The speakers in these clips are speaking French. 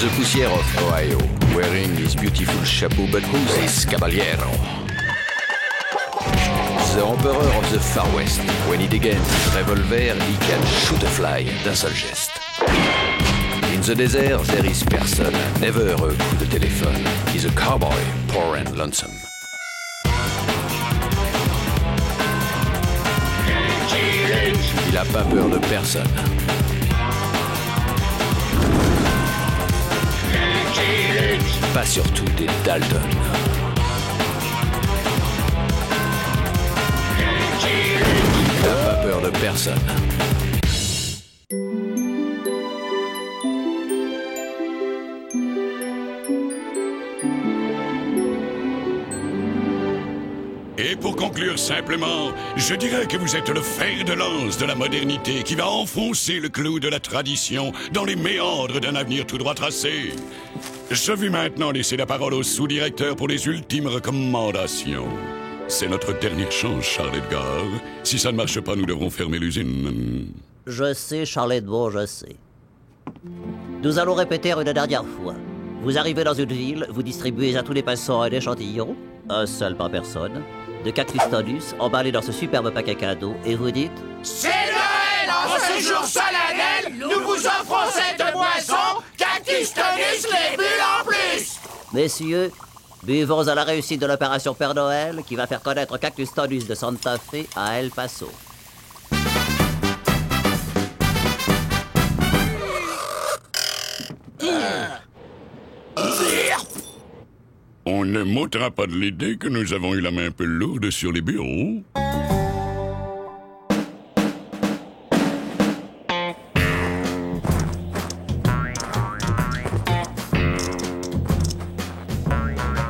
the poussière of Ohio, wearing his beautiful chapeau, but who's this caballero? The emperor of the Far West. When he degains his revolver, he can shoot a fly d'un seul geste. In the desert, there is person, never a coup de téléphone. He's a cowboy, poor and lonesome. Il a pas peur de personne. Pas surtout des Dalton. Il a pas peur de personne. Et pour conclure simplement, je dirais que vous êtes le fer de lance de la modernité qui va enfoncer le clou de la tradition dans les méandres d'un avenir tout droit tracé. Je vais maintenant laisser la parole au sous-directeur pour les ultimes recommandations. C'est notre dernière chance, Charles Edgar. Si ça ne marche pas, nous devrons fermer l'usine. Je sais, Charles Edgar, je sais. Nous allons répéter une dernière fois. Vous arrivez dans une ville, vous distribuez à tous les passants un échantillon, un seul par personne, de cactus tondus emballés dans ce superbe paquet cadeau, et vous dites « C'est Noël! En ce jour solennel, nous vous offrons cette boisson, cactus tondus, les bulles en plus! » Messieurs, buvons à la réussite de l'opération Père Noël qui va faire connaître Cactus Tondus de Santa Fe à El Paso. On ne m'ôtera pas de l'idée que nous avons eu la main un peu lourde sur les bureaux.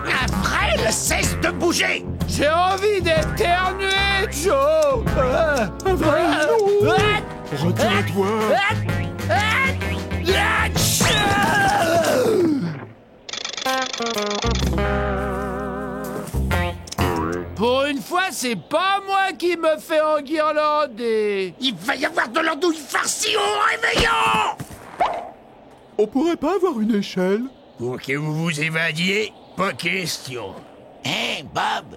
Avril, cesse de bouger! J'ai envie d'éternuer, Joe. Retiens-toi. Pour une fois, c'est pas moi qui me fais enguirlander. Il va y avoir de l'andouille farcie au réveillon! On pourrait pas avoir une échelle? Pour que vous vous évadiez, pas question. Hein, Bob?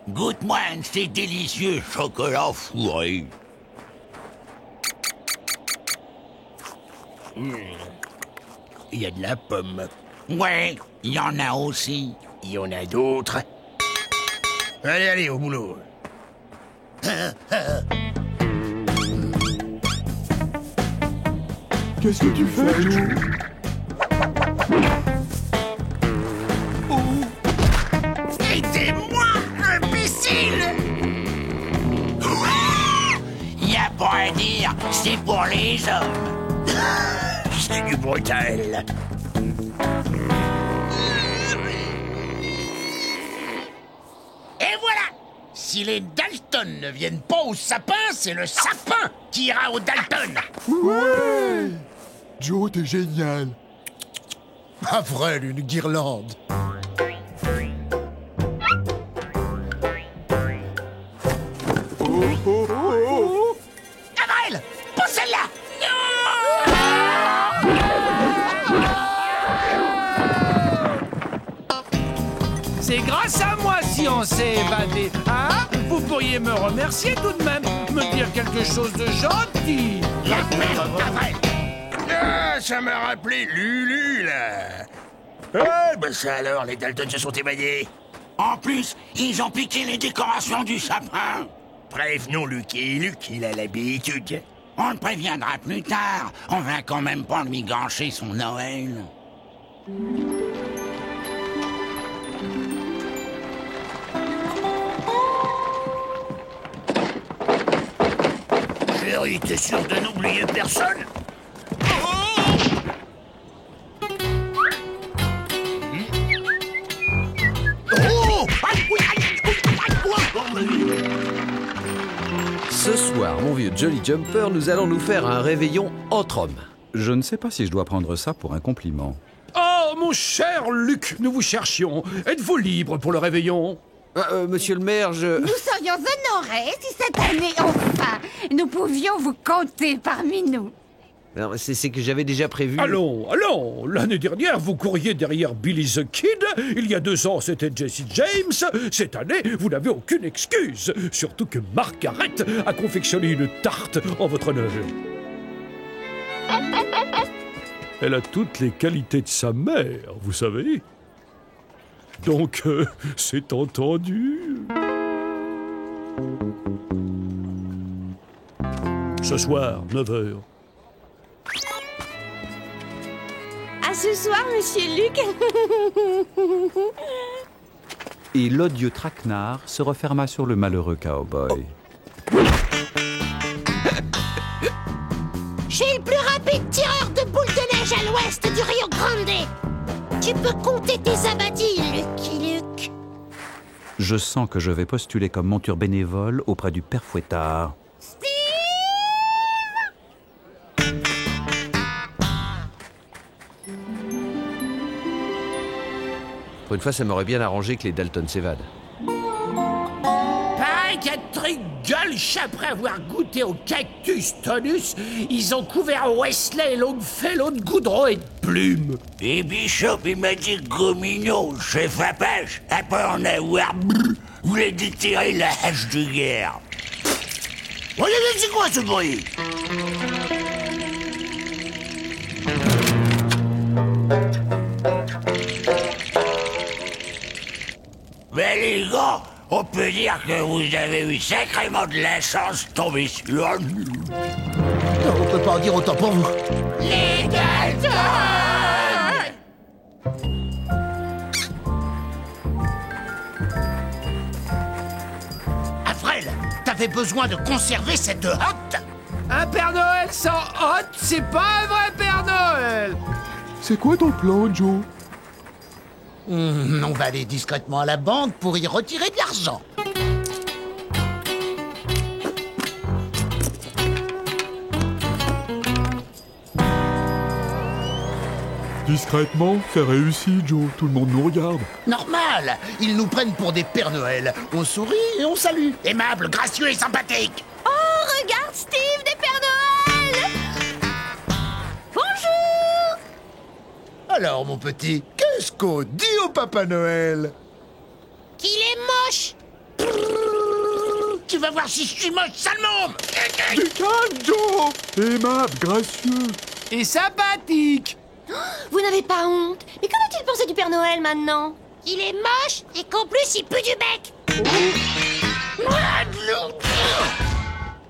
Goûte-moi un de ces délicieux chocolats fourrés. Il y a de la pomme. Ouais, il y en a aussi. Il y en a d'autres. Allez, allez, au boulot. Qu'est-ce que tu fais, Joe? Aidez-moi, imbécile! Y a pas à dire, c'est pour les hommes. C'est du brutal. Et voilà! Si les Dalton ne viennent pas au sapin, c'est le sapin qui ira au Dalton! Ouais! Joe, t'es génial. Avril, une guirlande. Avril! Pas celle-là! C'est grâce à moi si on s'est évadé, hein? Vous pourriez me remercier tout de même, me dire quelque chose de gentil. La merde, Avril! Ah, ça m'a rappelé Lulu, là! Ah, ben ça alors, les Dalton se sont évadés. En plus, ils ont piqué les décorations du sapin. Prévenons Lucky. Luc, il a l'habitude. On le préviendra plus tard. On va quand même pas lui gâcher son Noël. Chérie, t'es sûr de n'oublier personne? Ce soir, mon vieux Jolly Jumper, nous allons nous faire un réveillon entre hommes. Je ne sais pas si je dois prendre ça pour un compliment. Oh, mon cher Luc, nous vous cherchions. Êtes-vous libre pour le réveillon? Monsieur le maire, Nous serions honorés si cette année, enfin, nous pouvions vous compter parmi nous. C'est que j'avais déjà prévu... Allons, l'année dernière, vous couriez derrière Billy the Kid. Il y a 2 ans, c'était Jesse James. Cette année, vous n'avez aucune excuse. Surtout que Margaret a confectionné une tarte en votre honneur. Elle a toutes les qualités de sa mère, vous savez. Donc, c'est entendu. Ce soir, 9h. À ce soir, monsieur Luc. Et l'odieux traquenard se referma sur le malheureux cow-boy. Je suis le plus rapide tireur de boules de neige à l'ouest du Rio Grande. Tu peux compter tes abattis, Lucky Luke. Je sens que je vais postuler comme monture bénévole auprès du père Fouettard. Pour une fois, ça m'aurait bien arrangé que les Dalton s'évadent. Pareil qu'à gueule après avoir goûté au cactus tonus, ils ont couvert Wesley et Longfellow de goudron et de plumes. Et Bishop, il m'a dit que Gomino, chef à pêche, après en avoir voulait déterrer la hache de guerre. Regardez, c'est quoi ce bruit? Mais les gars, on peut dire que vous avez eu sacrément de la chance de tomber sur nous. On peut pas en dire autant pour vous. Les Dalton! Avril, t'avais besoin de conserver cette hotte. Un Père Noël sans hotte, c'est pas un vrai Père Noël. C'est quoi ton plan, Joe? On va aller discrètement à la banque pour y retirer de l'argent. Discrètement, c'est réussi, Joe. Tout le monde nous regarde. Normal, ils nous prennent pour des Pères Noël. On sourit et on salue. Aimable, gracieux et sympathique. Oh, regarde Steve, des Pères Noël. Bonjour. Alors, mon petit, qu'est-ce qu'on dit au Papa Noël? Qu'il est moche. Tu vas voir si je suis moche, sale môme. Du calme, Joe. Aimable, gracieux. Et sympathique. Vous n'avez pas honte? Mais qu'en a-t-il pensé du Père Noël maintenant? Qu'il est moche et qu'en plus il pue du bec.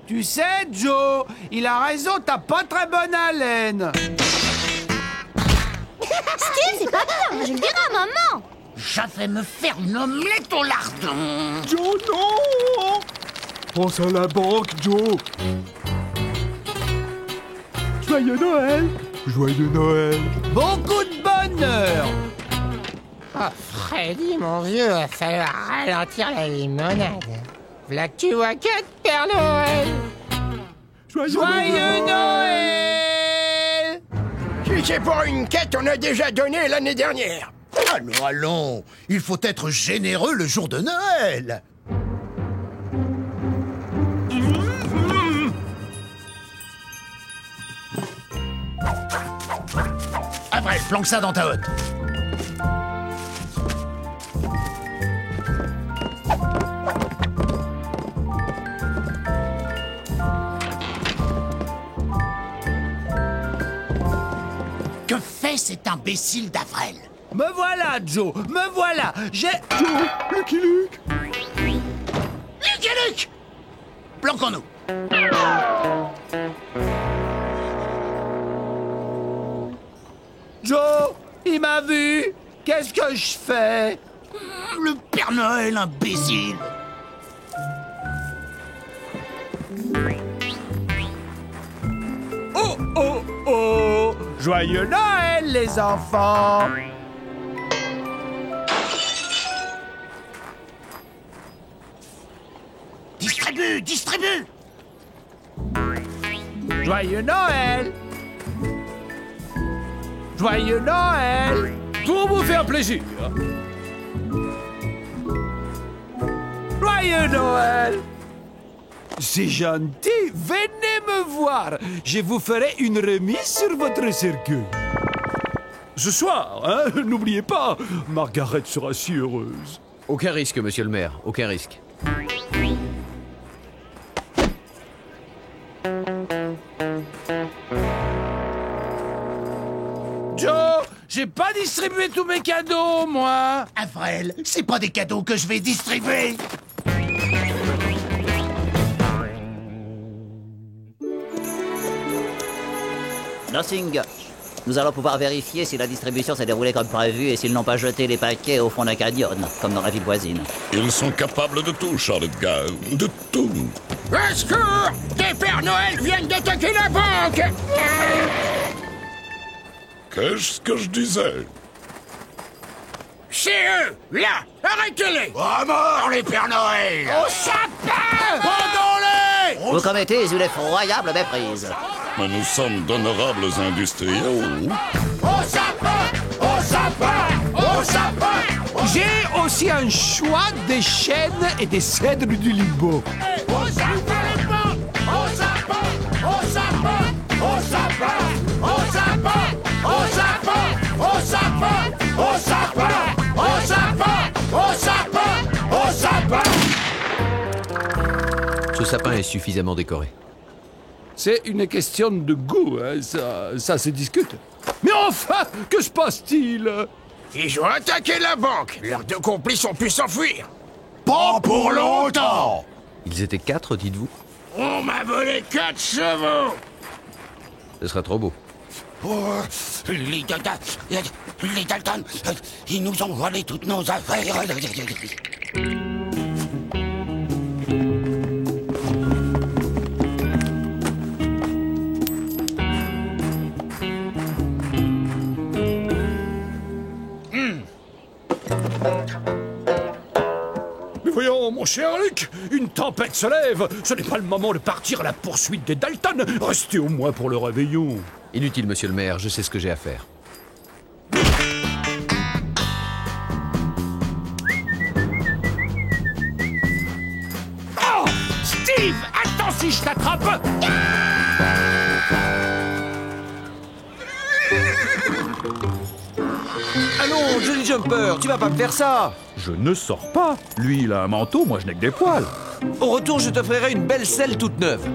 Tu sais, Joe, il a raison, t'as pas très bonne haleine. Steve, c'est pas bien, je le dirai à maman. Je vais me faire une omelette au lardon. Joe, non. Pense à la banque, Joe. Joyeux Noël. Joyeux Noël. Beaucoup de bonheur. Oh, Freddy, mon vieux, va falloir ralentir la limonade. V'là que tu vois que de Père Noël. Joyeux Noël. Si c'est pour une quête, on a déjà donné l'année dernière. Allons, il faut être généreux le jour de Noël. Après, planque ça dans ta hotte. Que fait cet imbécile d'Avril? Me voilà, Joe, me voilà. J'ai... Joe, Lucky Luke. Lucky Luke! Planquons-nous. Joe, il m'a vu. Qu'est-ce que je fais? Le Père Noël, imbécile. Oh, oh, oh. Joyeux Noël, les enfants. Distribue, distribue. Joyeux Noël. Joyeux Noël. Pour vous faire plaisir. Joyeux Noël. C'est gentil, venez me voir. Je vous ferai une remise sur votre cercueil. Ce soir, hein, n'oubliez pas, Margaret sera si heureuse. Aucun risque, monsieur le maire, aucun risque. Joe, j'ai pas distribué tous mes cadeaux, moi. Avril, c'est pas des cadeaux que je vais distribuer. Nothing gauche. Nous allons pouvoir vérifier si la distribution s'est déroulée comme prévu et s'ils n'ont pas jeté les paquets au fond d'un canyon, comme dans la ville voisine. Ils sont capables de tout, Charlotte Gale, de tout. Au secours! Des Pères Noël viennent d'attaquer la banque! Qu'est-ce que je disais? C'est eux! Là! Arrêtez-les! À mort, les Pères Noël! Au sapin! Pendons-les! Vous commettez une effroyable méprise. Mais nous sommes d'honorables industriels. Au sapin! Au sapin! Au sapin! J'ai aussi un choix des chênes et des cèdres du Liban. Au sapin les banques! Au sapin! Au sapin! Au sapin! Au sapin! Au sapin! Au sapin! Au sapin! Au sapin! Au sapin! Au sapin! Ce sapin est suffisamment décoré. C'est une question de goût, hein, ça se discute. Mais enfin, que se passe-t-il? Ils ont attaqué la banque! Leurs deux complices ont pu s'enfuir! Pas pour longtemps! Ils étaient 4, dites-vous? On m'a volé 4 chevaux! Ce serait trop beau. Oh, les Dalton, ils nous ont volé toutes nos affaires. Mais voyons, mon cher Luc, une tempête se lève. Ce n'est pas le moment de partir à la poursuite des Dalton. Restez au moins pour le réveillon. Inutile, monsieur le maire, je sais ce que j'ai à faire. Oh, Steve, attends si je t'attrape. Allons, Johnny Jumper, tu vas pas me faire ça! Je ne sors pas. Lui, il a un manteau, moi je n'ai que des poils. Au retour, je t'offrirai une belle selle toute neuve.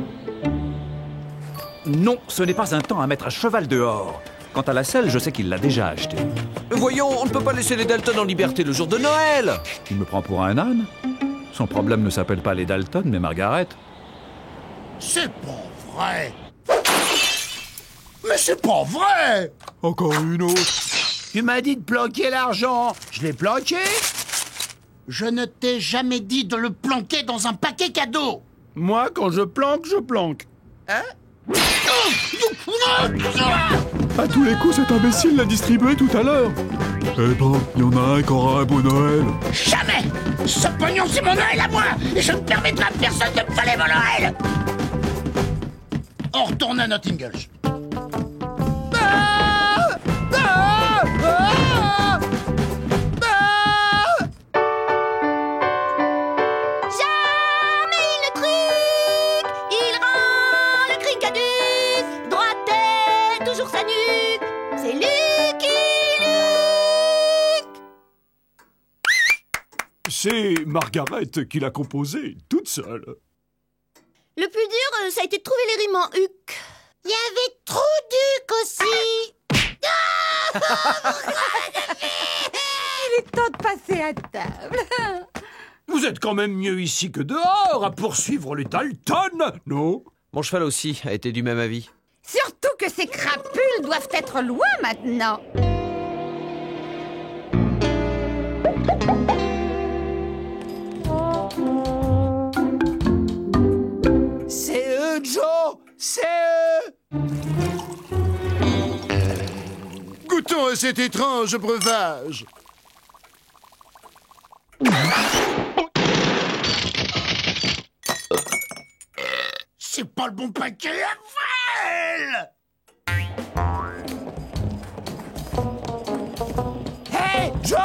Non, ce n'est pas un temps à mettre à cheval dehors. Quant à la selle, je sais qu'il l'a déjà achetée. Voyons, on ne peut pas laisser les Dalton en liberté le jour de Noël! Il me prend pour un âne? Son problème ne s'appelle pas les Dalton, mais Margaret. C'est pas vrai! Mais c'est pas vrai! Encore une autre. Tu m'as dit de planquer l'argent. Je l'ai planqué? Je ne t'ai jamais dit de le planquer dans un paquet cadeau! Moi, quand je planque, je planque. Hein? À tous les coups, cet imbécile l'a distribué tout à l'heure. Eh ben, il y en a un qui aura un beau Noël. Jamais! Ce pognon, c'est mon Noël à moi! Et je ne permettrai à personne de me voler mon Noël! On retourne à Nottingham. Jamais il ne truc, il rend le crincadus, droite tête, toujours sa nuque, c'est Lucky Luke. C'est Margaret qui l'a composé, toute seule. Le plus dur, ça a été de trouver les rimes en huc. Il y avait trop d'huc aussi. Il est temps de passer à table. Vous êtes quand même mieux ici que dehors à poursuivre les Dalton, non? Mon cheval aussi a été du même avis. Surtout que ces crapules doivent être loin maintenant. C'est eux, Joe! C'est eux! Goûtons à cet étrange breuvage. C'est pas le bon paquet, Avril! Hey, Joe!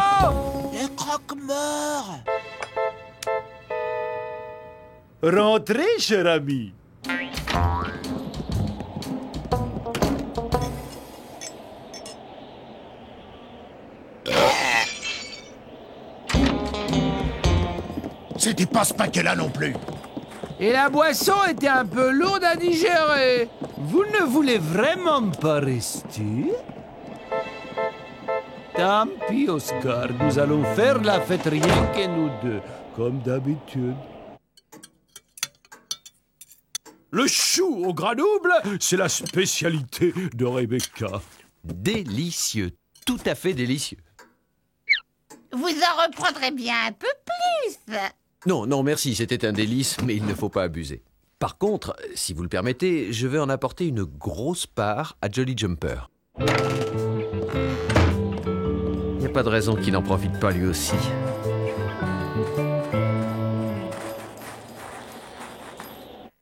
Les croque-morts! Rentrez, cher ami. C'était pas ce paquet-là non plus. Et la boisson était un peu lourde à digérer. Vous ne voulez vraiment pas rester? Tant pis, Oscar. Nous allons faire la fête rien que nous deux, comme d'habitude. Le chou au gras double, c'est la spécialité de Rebecca. Délicieux, tout à fait délicieux. Vous en reprendrez bien un peu plus. Non, non, merci, c'était un délice, mais il ne faut pas abuser. Par contre, si vous le permettez, je vais en apporter une grosse part à Jolly Jumper. Il n'y a pas de raison qu'il n'en profite pas lui aussi.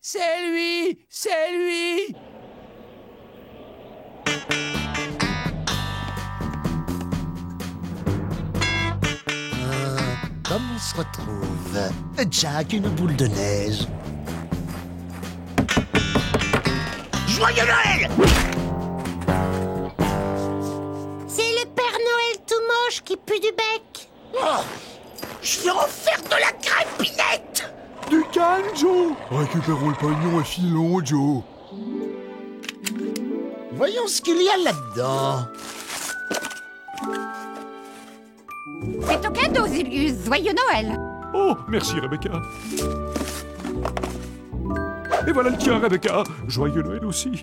C'est lui! C'est lui! Comme on se retrouve? Jack, une boule de neige. Joyeux Noël! C'est le Père Noël tout moche qui pue du bec. Oh, je vais en faire de la crépinette! Du calme, Joe. Récupérons le pognon et filons, Joe. Voyons ce qu'il y a là-dedans. C'est ton cadeau, Zilius. Joyeux Noël. Oh, merci, Rebecca. Et voilà le tien, Rebecca. Joyeux Noël aussi.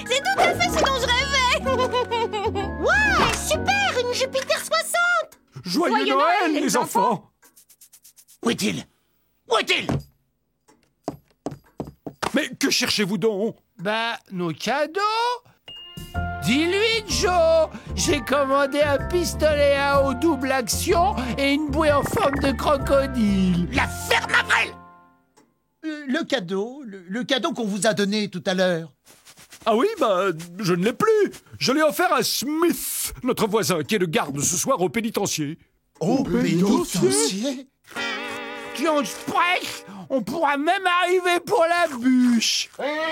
C'est tout à fait ce dont je rêvais. Ouais, super, une Jupiter 60. Joyeux Noël, les enfants. Où est-il? Où est-il? Mais que cherchez-vous donc? Bah, nos cadeaux. Dis-lui, Joe, j'ai commandé un pistolet à eau double action et une bouée en forme de crocodile. La ferme Avril! Le cadeau qu'on vous a donné tout à l'heure. Ah oui, bah, je ne l'ai plus. Je l'ai offert à Smith, notre voisin, qui est de garde ce soir au pénitencier. Au pénitencier? Tu en sprech? On pourra même arriver pour la bûche.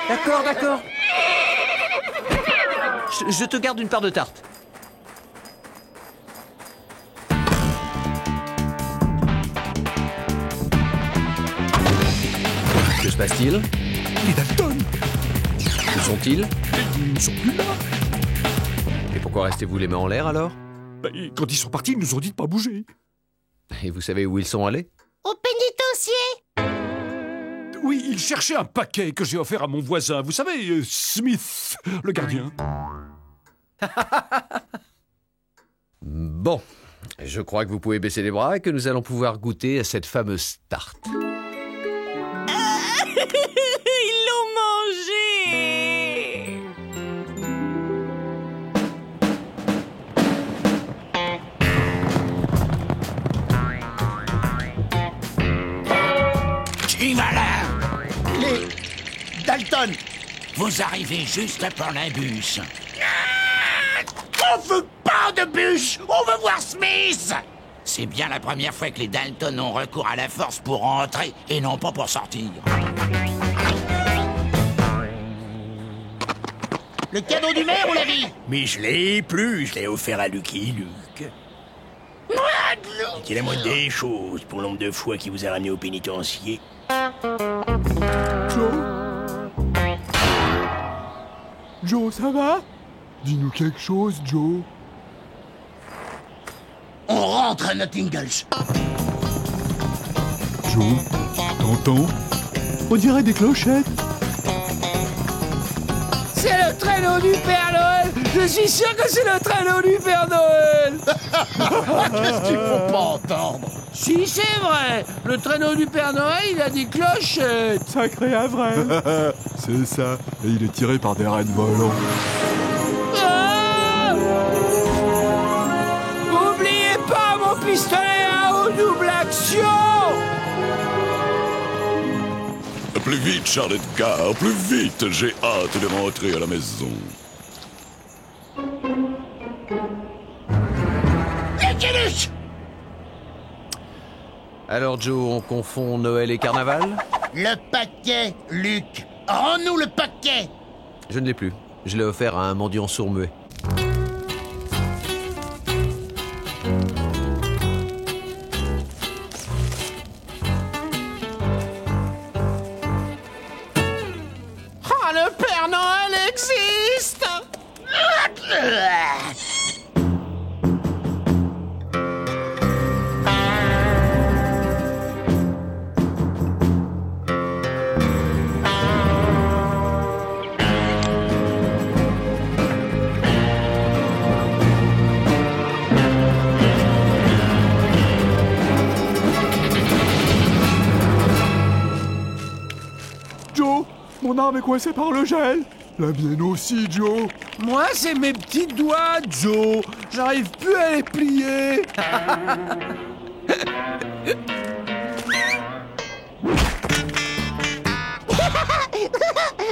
D'accord, d'accord. Je te garde une part de tarte. Que se passe-t-il? Les Dalton. Où sont-ils? Ils ne sont plus là. Et pourquoi restez-vous les mains en l'air alors? Bah, quand ils sont partis, ils nous ont dit de pas bouger. Et vous savez où ils sont allés? Au pénitencier. Oui, ils cherchaient un paquet que j'ai offert à mon voisin. Vous savez, Smith, le gardien. Bon, je crois que vous pouvez baisser les bras et que nous allons pouvoir goûter à cette fameuse tarte. Ils l'ont mangé. Qui va là? Les Dalton. Vous arrivez juste pour la bûche. On veut pas de bûche. On veut voir Smith. C'est bien la première fois que les Dalton ont recours à la force pour entrer et non pas pour sortir. Le cadeau du maire, on l'a vu? Mais je l'ai plus, je l'ai offert à Lucky Luke. C'est la moindre des choses pour l'ombre de foi qui vous a ramené au pénitencier. Joe, ça va? Dis-nous quelque chose, Joe. On rentre à Nottingles. Joe, t'entends? On dirait des clochettes. C'est le traîneau du Père Noël. Je suis sûr que c'est le traîneau du Père Noël. Qu'est-ce qu'il faut pas entendre? Si, c'est vrai. Le traîneau du Père Noël, il a des clochettes. Sacré Avril. C'est ça. Et il est tiré par des rennes volants. Ah! Oubliez pas mon pistolet à eau double action. Plus vite, Charlotte Gare, plus vite, j'ai hâte de rentrer à la maison. bûche! Alors Joe, on confond Noël et carnaval? Le paquet, Luc. Rends-nous le paquet! Je ne l'ai plus. Je l'ai offert à un mendiant sourd-muet. Ah, le Père Noël existe! Joe, mon arme est coincée par le gel. La mienne aussi, Joe. Moi, c'est mes petits doigts, Joe. J'arrive plus à les plier.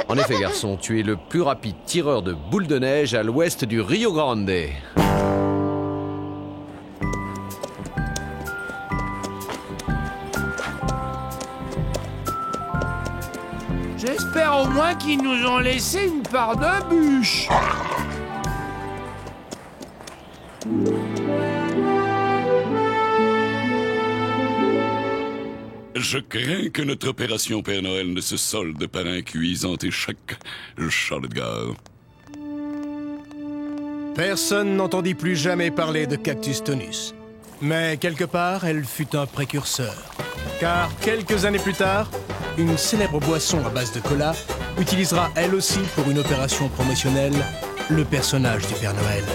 En effet, garçon, tu es le plus rapide tireur de boules de neige à l'ouest du Rio Grande. J'espère au moins qu'ils nous ont laissé une part de bûche. Je crains que notre opération Père Noël ne se solde par un cuisant échec, Charles Edgar. Personne n'entendit plus jamais parler de Cactus Tonus. Mais quelque part, elle fut un précurseur. Car quelques années plus tard, une célèbre boisson à base de cola utilisera elle aussi pour une opération promotionnelle le personnage du Père Noël.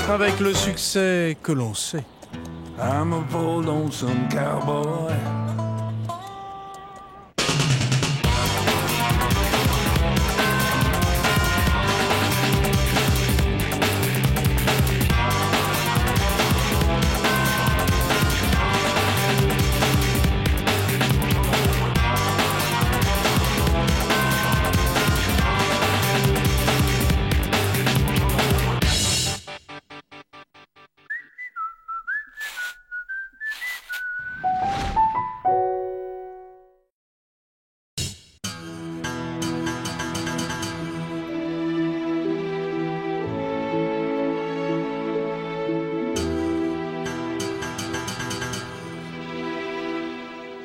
Avec le succès que l'on sait. I'm a bold lonesome cowboy.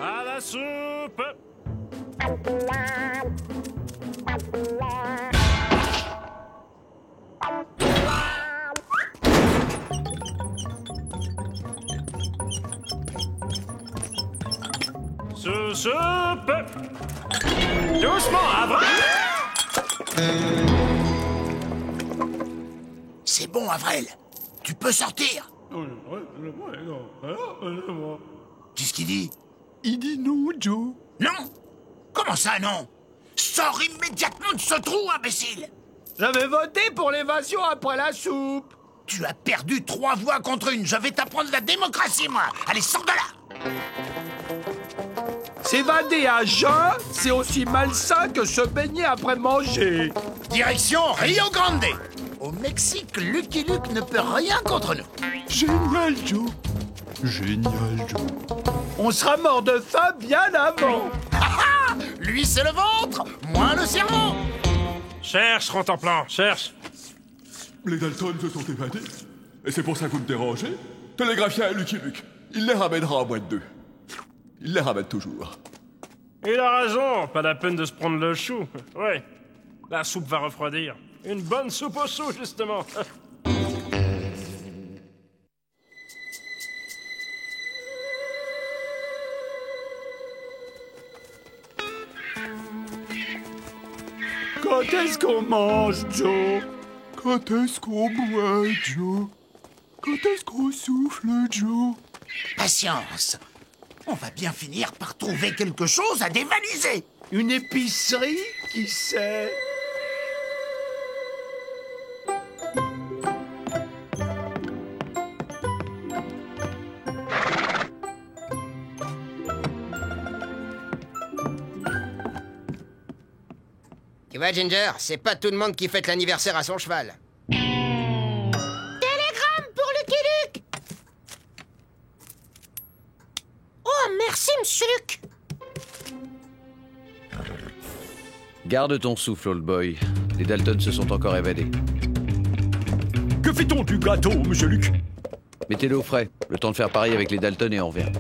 À la soupe! Sous soupe! Doucement, Avril! C'est bon, Avril. Tu peux sortir. Qu'est-ce qu'il dit? Il dit non, Joe. Non? Comment ça, non? Sors immédiatement de ce trou, imbécile! J'avais voté pour l'évasion après la soupe. Tu as perdu 3 voix contre 1. Je vais t'apprendre la démocratie, moi. Allez, sors de là! S'évader à jeun, c'est aussi malsain que se baigner après manger. Direction Rio Grande. Au Mexique, Lucky Luke ne peut rien contre nous. Génial, Joe. Génial, Joe. On sera mort de faim bien avant. Lui, c'est le ventre, moi, le cerveau. Cherche, Rontemplan, cherche. Les Dalton se sont évadés. Et c'est pour ça que vous me dérangez. Télégraphiez à Lucky Luke. Il les ramènera en moins de 2. Il les ramène toujours. Il a raison, pas la peine de se prendre le chou. Ouais, la soupe va refroidir. Une bonne soupe au chou, justement. Quand est-ce qu'on mange, Joe? Quand est-ce qu'on boit, Joe? Quand est-ce qu'on souffle, Joe? Patience. On va bien finir par trouver quelque chose à dévaliser. Une épicerie, qui sait? Tu vois, Ginger, c'est pas tout le monde qui fête l'anniversaire à son cheval. Télégramme pour Lucky monsieur Luc? Garde ton souffle, old boy. Les Dalton se sont encore évadés. Que fait-on du gâteau, monsieur Luc? Mettez-le au frais. Le temps de faire pareil avec les Dalton et on revient.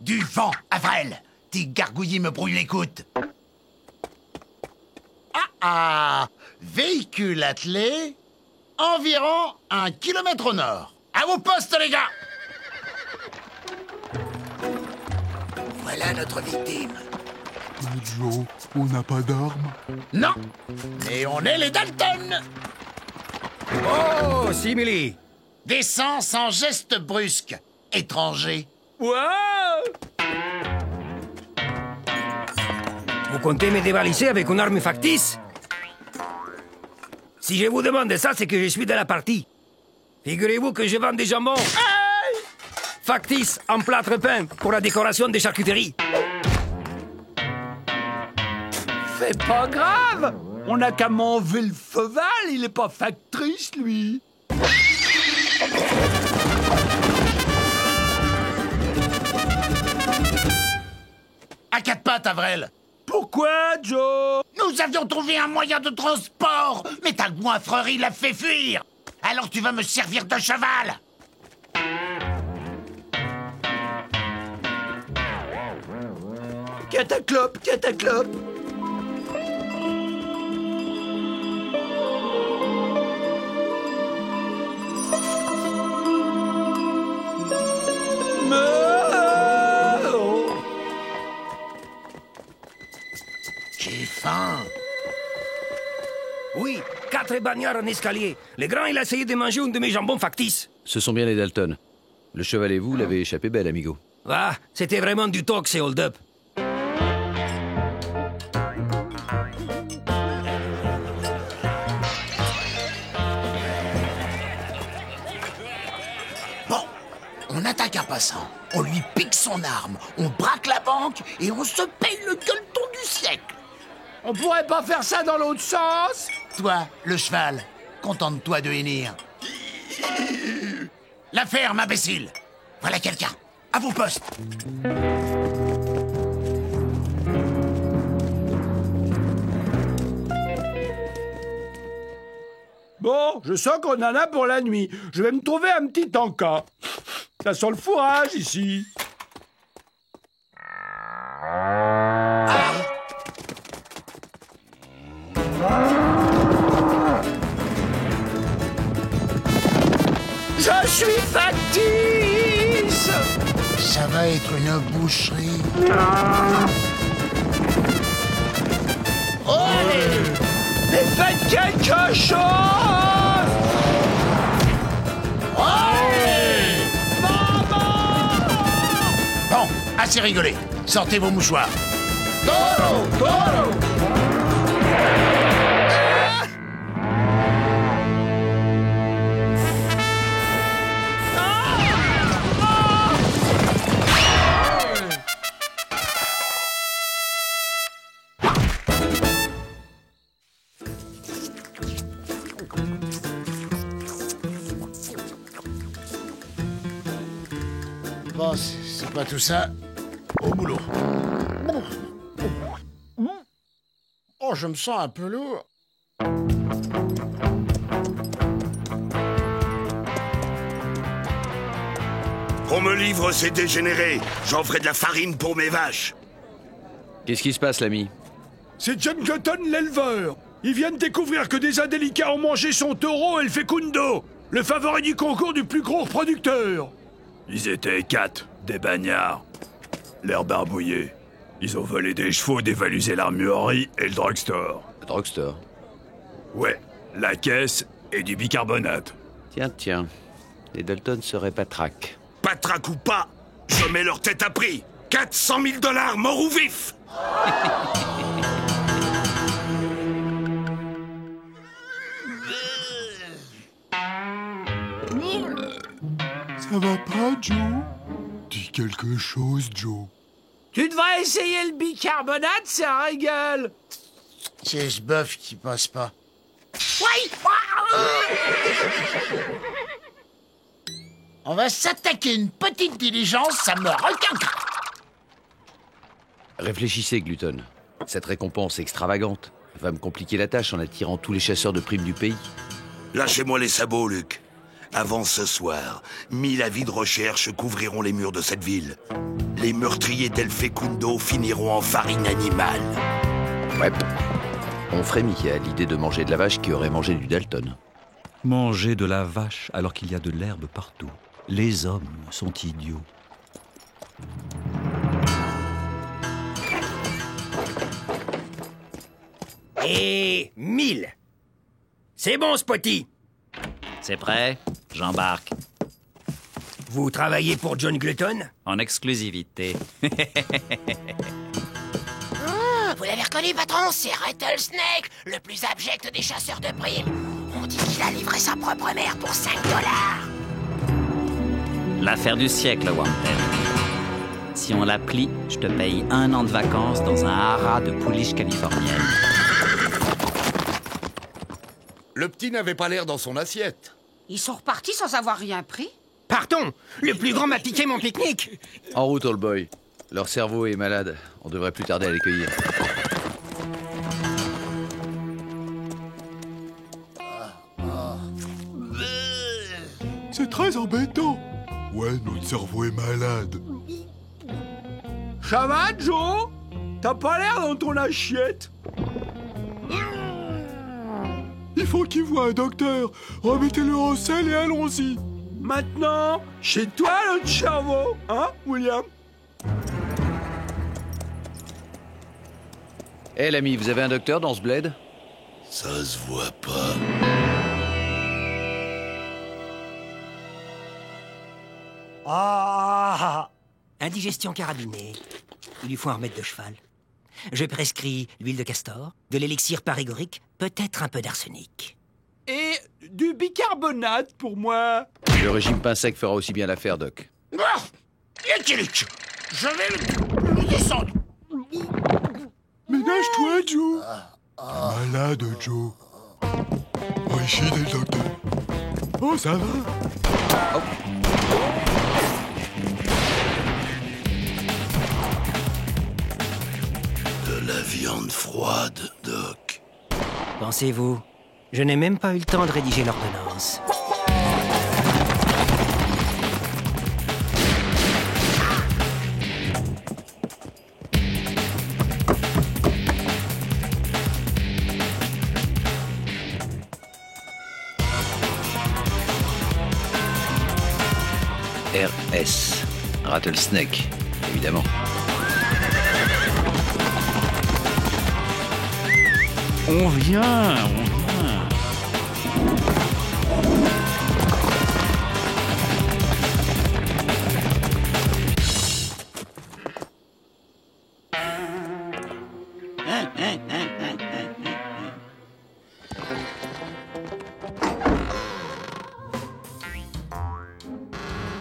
Du vent, Avrel. Tes gargouillis me brouillent l'écoute. Véhicule attelé, environ 1 kilomètre au nord. À vos postes, les gars! Voilà notre victime. Joe, on n'a pas d'armes. Non, mais on est les Dalton. Oh, Simili! Descends sans geste brusque, étranger. Wow! Vous comptez me dévaliser avec une arme factice? Si je vous demande ça, c'est que je suis dans la partie. Figurez-vous que je vends des jambons factices en plâtre peint pour la décoration des charcuteries. C'est pas grave. On n'a qu'à m'enlever le feval, il est pas factrice, lui. À 4 pattes, Avrel. Pourquoi, Joe? Nous avions trouvé un moyen de transport, mais ta goinfrerie l'a fait fuir. Alors tu vas me servir de cheval. Cataclope, cataclope. J'ai faim. Oui, 4 bagnards en escalier. Le grand, il a essayé de manger une de mes jambons factices. Ce sont bien les Dalton. Le cheval et vous l'avez échappé belle, amigo. Ah, c'était vraiment du talk, ces hold-up. Bon, on attaque un passant, on lui pique son arme, on braque la banque et on se paye le gueuleton du siècle. On pourrait pas faire ça dans l'autre sens? Toi, le cheval, contente-toi de hennir. La ferme, imbécile. Voilà quelqu'un. À vos postes. Bon, je sens qu'on en a pour la nuit. Je vais me trouver un petit encas. Ça sent le fourrage, ici. Je suis factice! Ça va être une boucherie. Oh, allez! Mais faites quelque chose! Allez! Bon, assez rigolé. Sortez vos mouchoirs. Toro! Toro! Bon, c'est pas tout ça. Au boulot. Oh, je me sens un peu lourd. Qu'on me livre ces dégénérés. J'en ferai de la farine pour mes vaches. Qu'est-ce qui se passe, l'ami? C'est John Cotton, l'éleveur. Il vient de découvrir que des indélicats ont mangé son taureau El Fecundo, le favori du concours du plus gros producteur. Ils étaient 4, des bagnards. L'air barbouillé. Ils ont volé des chevaux, dévalisé l'armurerie et le drugstore. Le drugstore? Ouais, la caisse et du bicarbonate. Tiens. Les Dalton seraient patraques. Patraque ou pas, je mets leur tête à prix. 400 000 $, mort ou vif. Ça va pas, Joe? Dis quelque chose, Joe. Tu devrais essayer le bicarbonate, ça régale. C'est ce bœuf qui passe pas. On va s'attaquer une petite diligence, ça me requinque. Réfléchissez, Glutton. Cette récompense extravagante va me compliquer la tâche en attirant tous les chasseurs de primes du pays. Lâchez-moi les sabots, Luc. Avant ce soir, 1000 avis de recherche couvriront les murs de cette ville. Les meurtriers d'El Fecundo finiront en farine animale. Ouais. On frémit à l'idée de manger de la vache qui aurait mangé du Dalton. Manger de la vache alors qu'il y a de l'herbe partout. Les hommes sont idiots. Et 1000. C'est bon, Spotty. C'est prêt, j'embarque. Vous travaillez pour John Glutton? En exclusivité. Vous l'avez reconnu, patron? C'est Rattlesnake, le plus abject des chasseurs de primes. On dit qu'il a livré sa propre mère pour 5 $. L'affaire du siècle, Wanted. Si on la plie, je te paye 1 an de vacances dans un haras de pouliche californienne. Le petit n'avait pas l'air dans son assiette. Ils sont repartis sans avoir rien pris? Pardon, le plus grand m'a piqué mon pique-nique. En route, old boy. Leur cerveau est malade. On devrait plus tarder à les cueillir. C'est très embêtant. Ouais, notre cerveau est malade. Ça va, Joe? T'as pas l'air dans ton assiette. Il faut qu'il voie un docteur. Remettez-le en selle et allons-y. Maintenant, chez toi, notre cerveau, hein, William? Hé, l'ami, vous avez un docteur dans ce bled? Ça se voit pas. Ah! Indigestion carabinée. Il lui faut un remède de cheval. Je prescris l'huile de castor, de l'élixir parégorique, peut-être un peu d'arsenic. Et du bicarbonate pour moi. Le régime pain sec fera aussi bien l'affaire, Doc. Lucky Luke, je vais le descendre. Ménage-toi, Joe. Malade, Joe. Oh, ici, des docteurs. Oh, ça va. Oh. De la viande froide, Doc. Pensez-vous, je n'ai même pas eu le temps de rédiger l'ordonnance. RS. Rattlesnake, évidemment. On vient.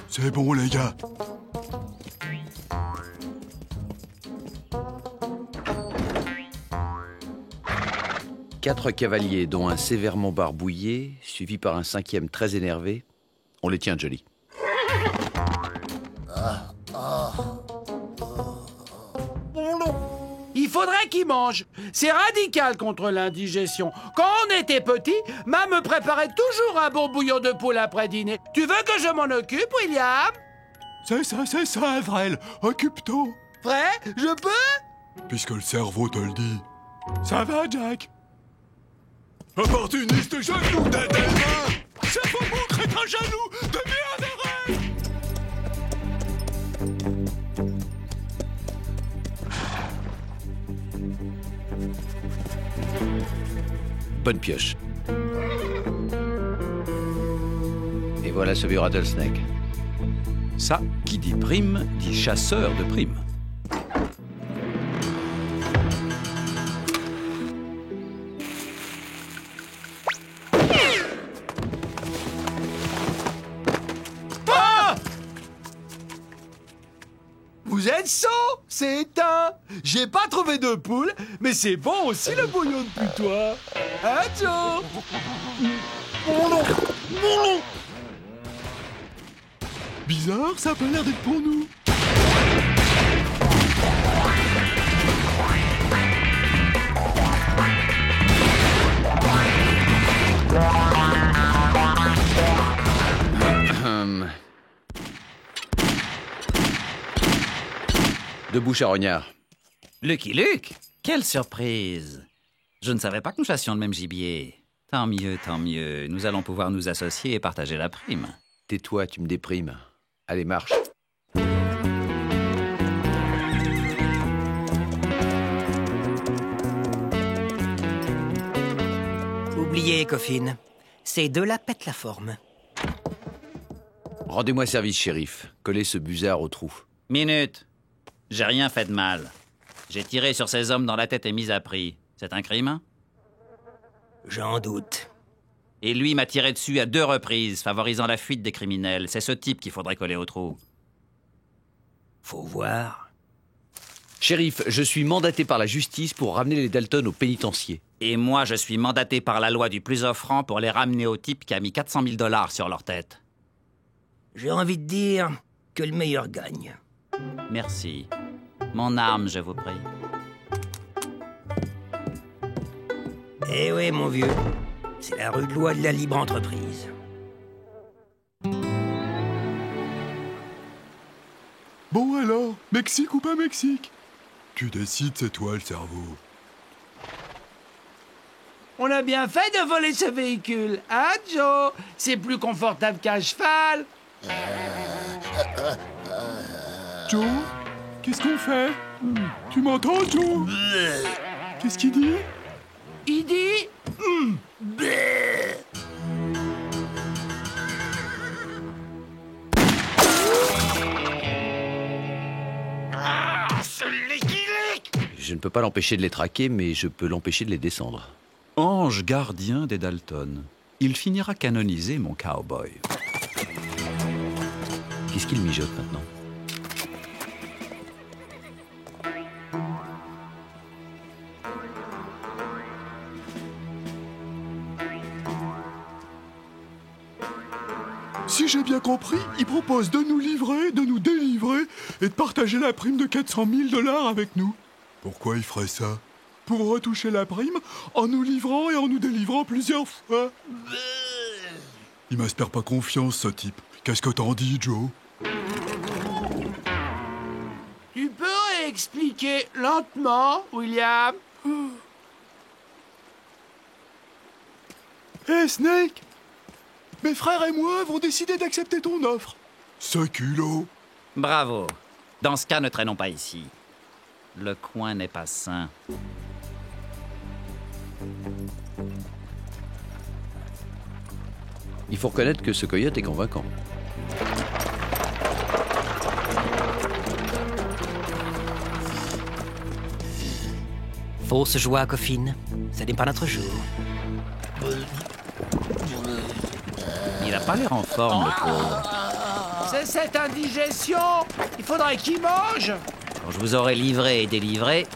C'est bon, les gars. Quatre cavaliers, dont un sévèrement barbouillé, suivi par un 5e très énervé. On les tient, Jolly. Il faudrait qu'il mange. C'est radical contre l'indigestion. Quand on était petit, ma me préparait toujours un bon bouillon de poule après dîner. Tu veux que je m'en occupe, William? C'est ça, Evrel. Occupe-toi. Vrai? Je peux? Puisque le cerveau te le dit. Ça va, Jack? Opportuniste jaloux d'Adelma! Cerveau mou, crétin jaloux! Demi adhéré! Bonne pioche. Et voilà ce vieux Rattlesnake. Ça, qui dit prime, dit chasseur de primes. Vous êtes sot? c'est éteint. J'ai pas trouvé de poule, mais c'est bon aussi le bouillon de putois. Hein, Joe? Bizarre, ça a pas l'air d'être pour nous. Debout, charognard. Lucky Luke, quelle surprise! Je ne savais pas que nous chassions le même gibier. Tant mieux, tant mieux. Nous allons pouvoir nous associer et partager la prime. Tais-toi, tu me déprimes. Allez, marche. Oubliez, Coffin. Ces deux-là pètent la forme. Rendez-moi service, shérif. Collez ce busard au trou. Minute. J'ai rien fait de mal. J'ai tiré sur ces hommes dans la tête et mis à prix. C'est un crime? J'en doute. Et lui m'a tiré dessus à 2 reprises, favorisant la fuite des criminels. C'est ce type qu'il faudrait coller au trou. Faut voir. Shérif, je suis mandaté par la justice pour ramener les Dalton au pénitencier. Et moi, je suis mandaté par la loi du plus offrant pour les ramener au type qui a mis 400 000 $ sur leur tête. J'ai envie de dire que le meilleur gagne. Merci. Mon arme, je vous prie. Eh oui, mon vieux. C'est la rude loi de la libre entreprise. Bon alors, Mexique ou pas Mexique? Tu décides, c'est toi le cerveau. On a bien fait de voler ce véhicule, hein, Joe? C'est plus confortable qu'un cheval. Joe, qu'est-ce qu'on fait? Tu m'entends, Joe? Qu'est-ce qu'il dit? Il dit... Je ne peux pas l'empêcher de les traquer, mais je peux l'empêcher de les descendre. Ange gardien des Dalton. Il finira canonisé, mon cowboy. Qu'est-ce qu'il mijote maintenant? Si j'ai bien compris, il propose de nous livrer, de nous délivrer et de partager la prime de 400 000 $ avec nous. Pourquoi il ferait ça? Pour retoucher la prime en nous livrant et en nous délivrant plusieurs fois. Il m'inspire pas confiance, ce type. Qu'est-ce que t'en dis, Joe? Tu peux expliquer lentement, William? Hé, Snake! Mes frères et moi vont décider d'accepter ton offre. Ce culot! Bravo. Dans ce cas, ne traînons pas ici. Le coin n'est pas sain. Il faut reconnaître que ce coyote est convaincant. Fausse joie, Coffin. Ce n'est pas notre jour. Il n'a pas l'air en forme, le pauvre. C'est cette indigestion. Il faudrait qu'il mange. Quand je vous aurai livré et délivré,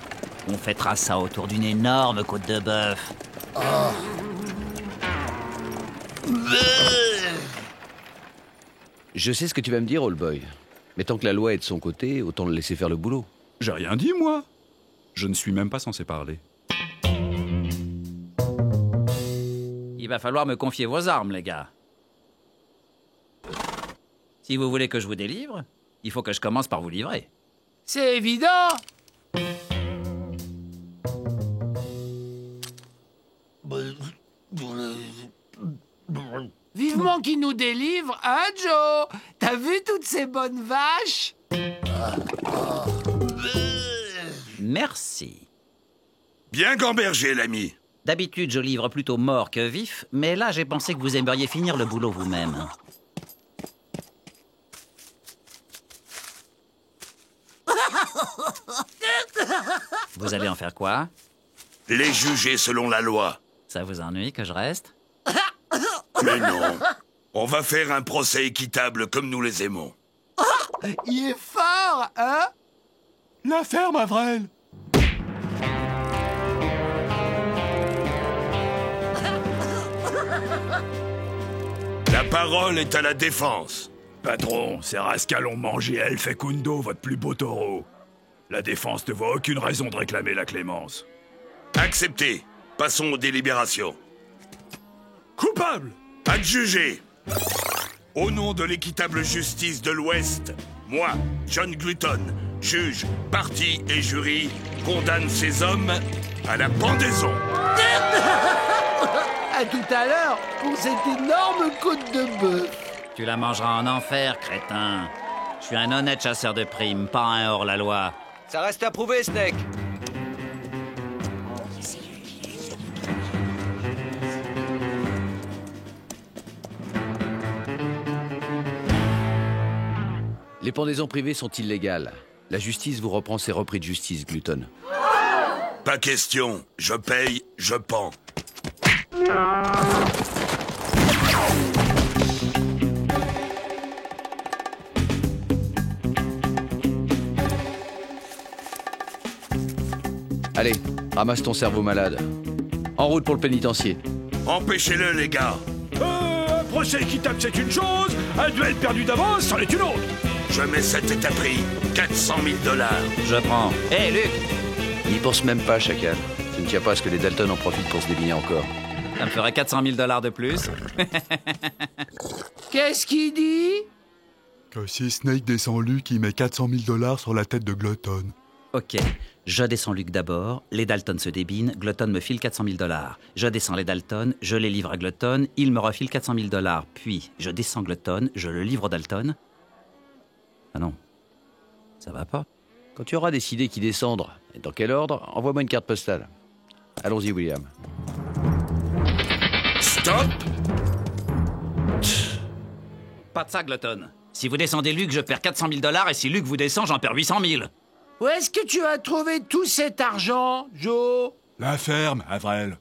on fêtera ça autour d'une énorme côte de bœuf. Je sais ce que tu vas me dire, old boy. Mais tant que la loi est de son côté, autant le laisser faire le boulot. J'ai rien dit, moi. Je ne suis même pas censé parler. Il va falloir me confier vos armes, les gars. Si vous voulez que je vous délivre, il faut que je commence par vous livrer. C'est évident. Vivement qu'il nous délivre, hein, Joe? T'as vu toutes ces bonnes vaches? Merci. Bien gambergé, l'ami. D'habitude, je livre plutôt mort que vif, mais là, j'ai pensé que vous aimeriez finir le boulot vous-même. Vous allez en faire quoi? Les juger selon la loi. Ça vous ennuie que je reste? Mais non. On va faire un procès équitable comme nous les aimons. Il est fort, hein? La ferme, Avrel. La parole est à la défense. Patron, ces rascals ont mangé El Fecundo, votre plus beau taureau. La défense ne voit aucune raison de réclamer la clémence. Accepté. Passons aux délibérations. Coupable! Adjugé. Au nom de l'équitable justice de l'Ouest, moi, John Glutton, juge, partie et jury, condamne ces hommes à la pendaison. À tout à l'heure pour cette énorme côte de bœuf. Tu la mangeras en enfer, crétin. Je suis un honnête chasseur de primes, pas un hors-la-loi. Ça reste à prouver, Snake. Les pendaisons privées sont illégales. La justice vous reprend ses repris de justice, Glutton. Pas question. Je paye, je pends. Allez, ramasse ton cerveau malade. En route pour le pénitencier. Empêchez-le, les gars. Un procès équitable, c'est une chose. Un duel perdu d'avance, c'en est une autre. Je mets cet état prix. 400 000 $. Je prends. Hé, Luc! N'y pense même pas, Chacal. Tu ne tiens pas à ce que les Dalton en profitent pour se débiner encore. Ça me ferait 400 000 $ de plus. Qu'est-ce qu'il dit? Que si Snake descend Luke, il met 400 000 $ sur la tête de Glutton. Ok, je descends Luc d'abord, les Dalton se débinent, Glutton me file 400 000 $. Je descends les Dalton, je les livre à Glutton, il me refile 400 000 $. Puis, je descends Glutton, je le livre aux Dalton. Ah non, ça va pas. Quand tu auras décidé qui descendre et dans quel ordre, envoie-moi une carte postale. Allons-y, William. Stop! Pas de ça, Glutton. Si vous descendez Luc, je perds 400 000 $, et si Luc vous descend, j'en perds 800 000. Où est-ce que tu as trouvé tout cet argent, Joe? La ferme, Avrel.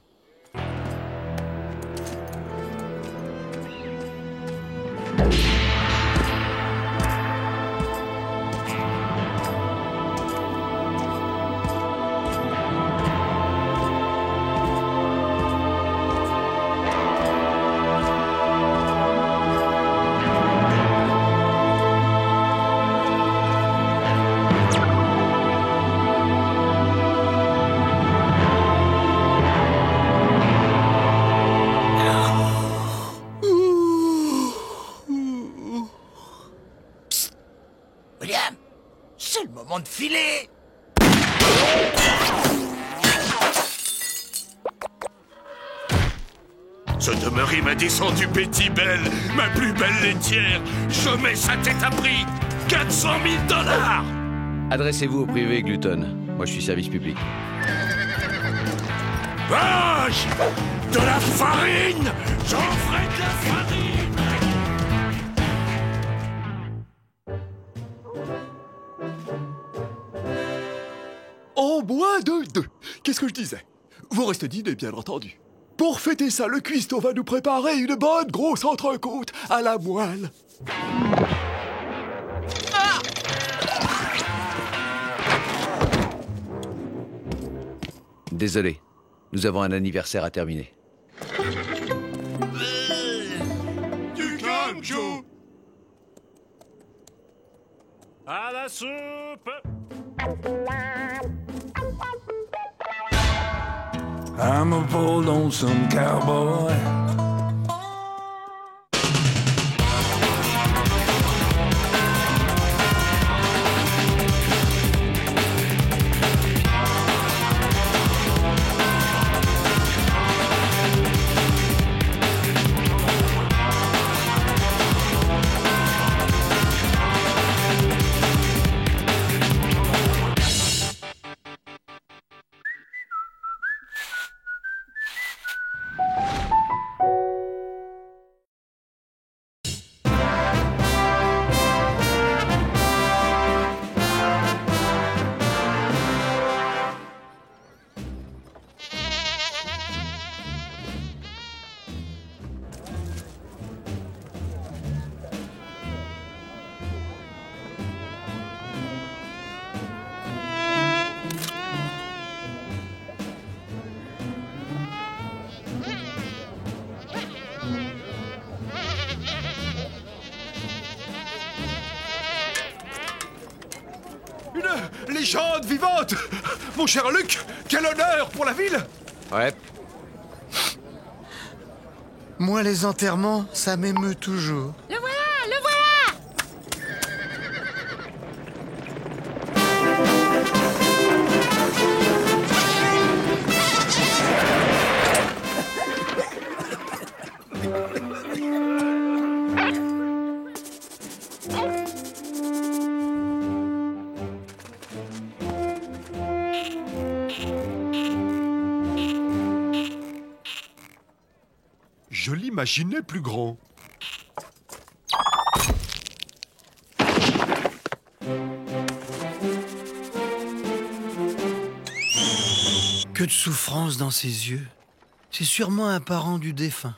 William, c'est le moment de filer. Ce demeurie m'a descendu Betty Belle, ma plus belle laitière. Je mets sa tête à prix. 400 000 $. Adressez-vous au privé, Glutton. Moi, je suis service public. Vache! De la farine! J'en ferai de la farine! En moins de 2. Qu'est-ce que je disais? Vous restez dîner, bien entendu. Pour fêter ça, le cuistot va nous préparer une bonne grosse entrecôte à la moelle. Désolé, nous avons un anniversaire à terminer. Du calme, Joe! À la soupe! I'm a bold lonesome cowboy. légende vivante! Mon cher Luc, quel honneur pour la ville! Ouais. Moi, les enterrements, ça m'émeut toujours. Le voilà, le voilà! Je l'imaginais plus grand. Que de souffrance dans ses yeux. C'est sûrement un parent du défunt.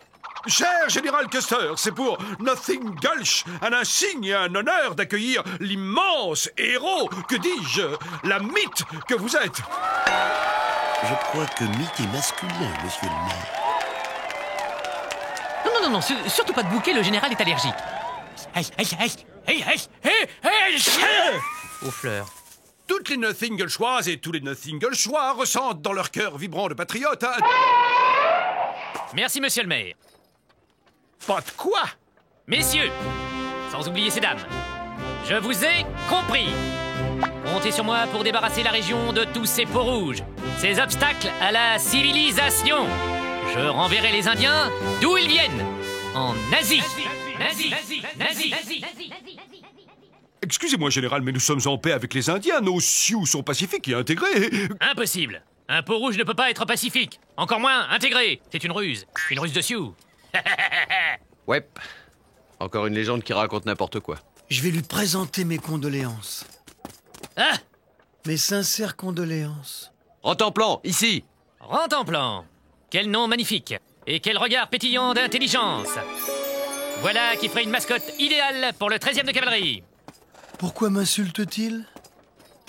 Cher Général Custer, c'est pour Nothing Gulch un insigne et un honneur d'accueillir l'immense héros, que dis-je, la mythe que vous êtes. Je crois que mythe est masculin, monsieur le maire. Non, surtout pas de bouquet, le général est allergique. Aux fleurs. Toutes les Nothingelchoises et tous les Nothingelchois ressentent dans leur cœur vibrant de patriote un... Merci, monsieur le maire. Pas de quoi? Messieurs, sans oublier ces dames, je vous ai compris. Comptez sur moi pour débarrasser la région de tous ces peaux rouges, ces obstacles à la civilisation. Je renverrai les Indiens d'où ils viennent, en Asie. Nazi. Excusez-moi, Général, mais nous sommes en paix avec les Indiens. Nos Sioux sont pacifiques et intégrés. Impossible. Un peau rouge ne peut pas être pacifique. Encore moins intégré. C'est une ruse de Sioux. Ouais. Encore une légende qui raconte n'importe quoi. Je vais lui présenter mes condoléances. Ah! Mes sincères condoléances. Rentemplant, ici. Rentemplant. Quel nom magnifique. Et quel regard pétillant d'intelligence. Voilà qui ferait une mascotte idéale pour le 13e de cavalerie. Pourquoi m'insulte-t-il?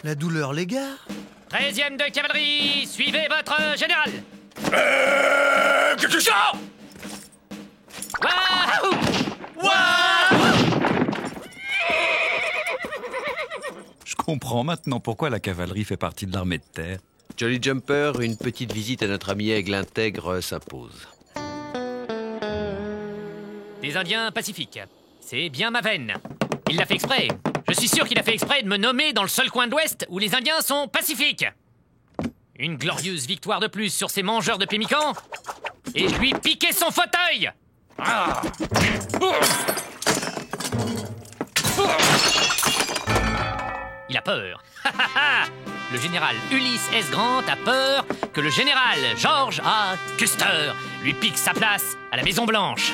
La douleur l'égare? 13e de cavalerie, suivez votre général. Qu'est-ce que c'est ça? Wahou! Je comprends maintenant pourquoi la cavalerie fait partie de l'armée de terre. Jolly Jumper, une petite visite à notre ami Aigle intègre s'impose. Des Indiens pacifiques. C'est bien ma veine. Il l'a fait exprès. Je suis sûr qu'il a fait exprès de me nommer dans le seul coin de l'Ouest où les Indiens sont pacifiques. Une glorieuse victoire de plus sur ces mangeurs de pémicans. Et je lui piquais son fauteuil. Ah. Il a peur. Le général Ulysse S. Grant a peur que le général George A. Custer lui pique sa place à la Maison Blanche.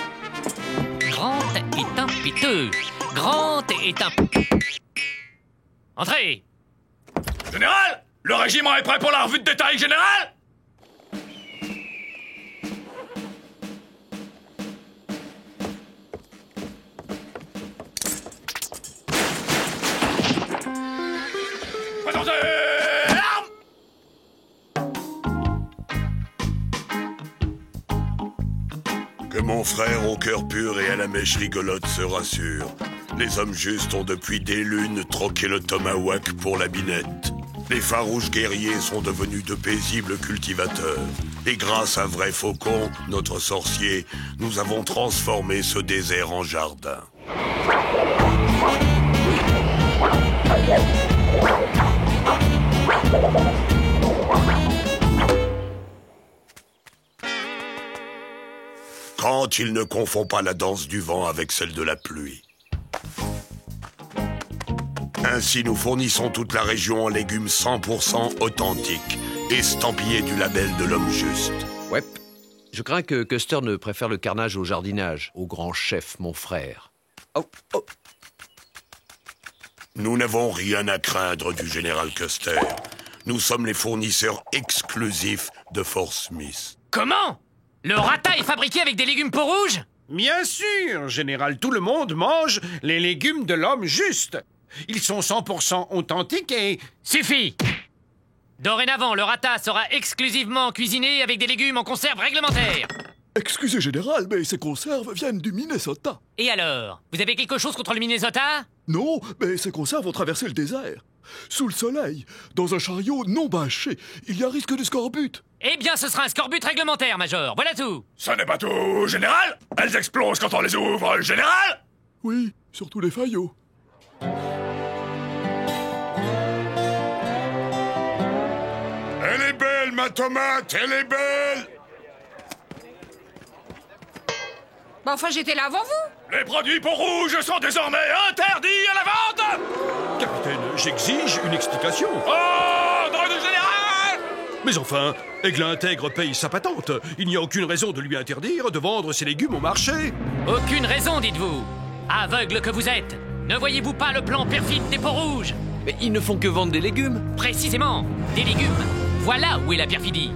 Grant est un piteux. Grant est un... Entrez! Général! Le régiment est prêt pour la revue de détail, général! Présentez l'arme! Que mon frère au cœur pur et à la mèche rigolote se rassure. Les hommes justes ont depuis des lunes troqué le tomahawk pour la binette. Les farouches guerriers sont devenus de paisibles cultivateurs. Et grâce à Vrai Faucon, notre sorcier, nous avons transformé ce désert en jardin. Quand il ne confond pas la danse du vent avec celle de la pluie. Ainsi, nous fournissons toute la région en légumes 100% authentiques, estampillés du label de l'homme juste. Ouais. Je crains que Custer ne préfère le carnage au jardinage, au grand chef, mon frère. Oh. Nous n'avons rien à craindre du général Custer. Nous sommes les fournisseurs exclusifs de Fort Smith. Comment? Le rata est fabriqué avec des légumes peau rouge? Bien sûr, Général, tout le monde mange les légumes de l'homme juste. Ils sont 100% authentiques et... Suffit! Dorénavant, le rata sera exclusivement cuisiné avec des légumes en conserve réglementaire. Excusez, Général, mais ces conserves viennent du Minnesota. Et alors? Vous avez quelque chose contre le Minnesota? Non, mais ces conserves vont traverser le désert. Sous le soleil, dans un chariot non bâché, il y a risque de scorbut. Eh bien, ce sera un scorbut réglementaire, Major. Voilà tout. Ça n'est pas tout, général. Elles explosent quand on les ouvre, général. Oui, surtout les faillots. Elle est belle, ma tomate, elle est belle. Bah enfin, j'étais là avant vous. Les produits peau rouge sont désormais interdits à la vente. Capitaine, j'exige une explication. Ordre du général. Mais enfin, Aigle Intègre paye sa patente. Il n'y a aucune raison de lui interdire de vendre ses légumes au marché. Aucune raison, dites-vous. Aveugle que vous êtes, ne voyez-vous pas le plan perfide des peaux rouges? Mais ils ne font que vendre des légumes. Précisément, des légumes. Voilà où est la perfidie.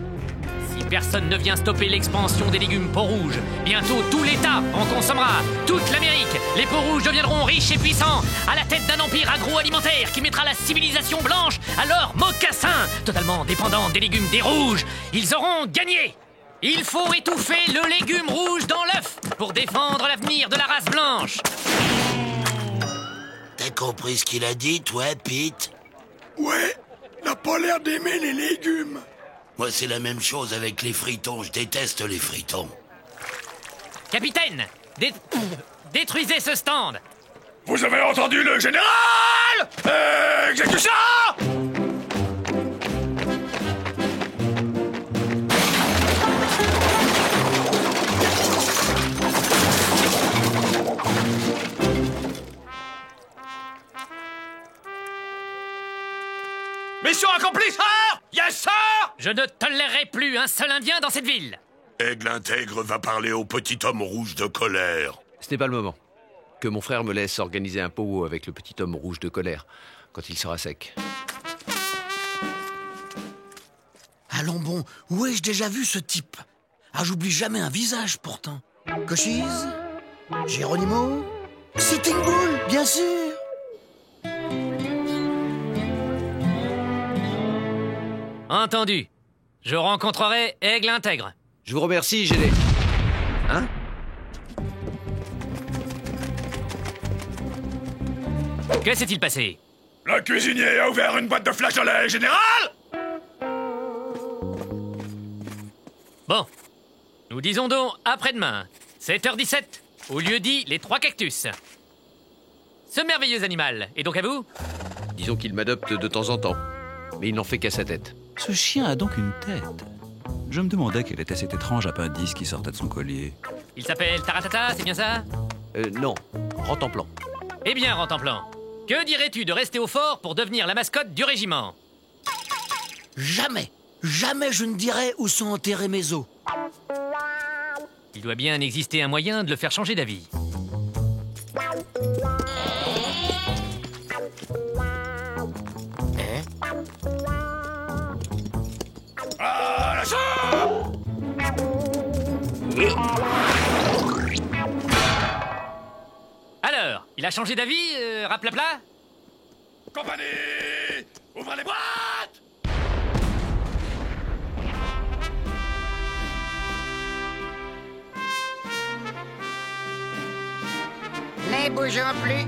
Si personne ne vient stopper l'expansion des légumes peaux rouges, bientôt tout l'État en consommera. Toute l'Amérique, les peaux rouges deviendront riches et puissants, à la tête d'un empire agroalimentaire qui mettra la civilisation blanche à leur mocassin, totalement dépendante des légumes des rouges. Ils auront gagné. Il faut étouffer le légume rouge dans l'œuf pour défendre l'avenir de la race blanche. T'as compris ce qu'il a dit, toi, Pete? Ouais, n'a pas l'air d'aimer les légumes. Moi, c'est la même chose avec les fritons. Je déteste les fritons. Capitaine, détruisez ce stand. Vous avez entendu le général. Exécution. Mission accomplie, sir! Yes, sir! Je ne tolérerai plus un seul Indien dans cette ville. Aigle Intègre va parler au petit homme rouge de colère. Ce n'est pas le moment. Que mon frère me laisse organiser un powwow avec le petit homme rouge de colère, quand il sera sec. Allons bon, où ai-je déjà vu ce type? Ah, j'oublie jamais un visage, pourtant. Cochise? Geronimo? Sitting Bull, bien sûr. Entendu. Je rencontrerai Aigle Intègre. Je vous remercie, Géné. Hein? Que s'est-il passé? Le cuisinier a ouvert une boîte de flageolets, général! Bon. Nous disons donc après-demain, 7h17, au lieu dit les 3 cactus. Ce merveilleux animal est donc à vous? Disons qu'il m'adopte de temps en temps, mais il n'en fait qu'à sa tête. Ce chien a donc une tête. Je me demandais quel était cet étrange appendice qui sortait de son collier. Il s'appelle Taratata, c'est bien ça? Non, Rentemplant. Eh bien, Rentemplant, que dirais-tu de rester au fort pour devenir la mascotte du régiment? Jamais je ne dirai où sont enterrés mes os. Il doit bien exister un moyen de le faire changer d'avis. Alors, il a changé d'avis, raplapla? Compagnie! Ouvrez les boîtes! Ne bougeons plus.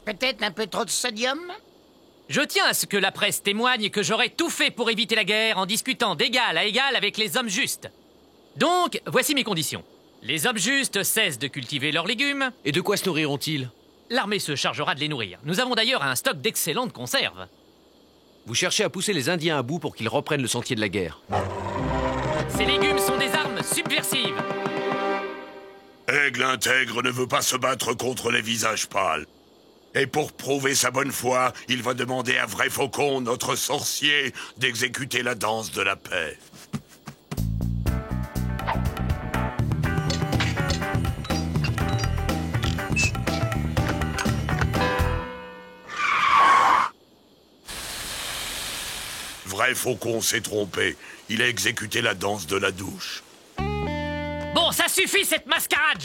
Peut-être un peu trop de sodium? Je tiens à ce que la presse témoigne que j'aurais tout fait pour éviter la guerre en discutant d'égal à égal avec les hommes justes. Donc, voici mes conditions. Les hommes justes cessent de cultiver leurs légumes. Et de quoi se nourriront-ils? L'armée se chargera de les nourrir. Nous avons d'ailleurs un stock d'excellentes conserves. Vous cherchez à pousser les Indiens à bout pour qu'ils reprennent le sentier de la guerre. Ces légumes sont des armes subversives. Aigle Intègre ne veut pas se battre contre les visages pâles. Et pour prouver sa bonne foi, il va demander à Vrai Faucon, notre sorcier, d'exécuter la danse de la paix. Vrai Faucon s'est trompé. Il a exécuté la danse de la douche. Bon, ça suffit cette mascarade,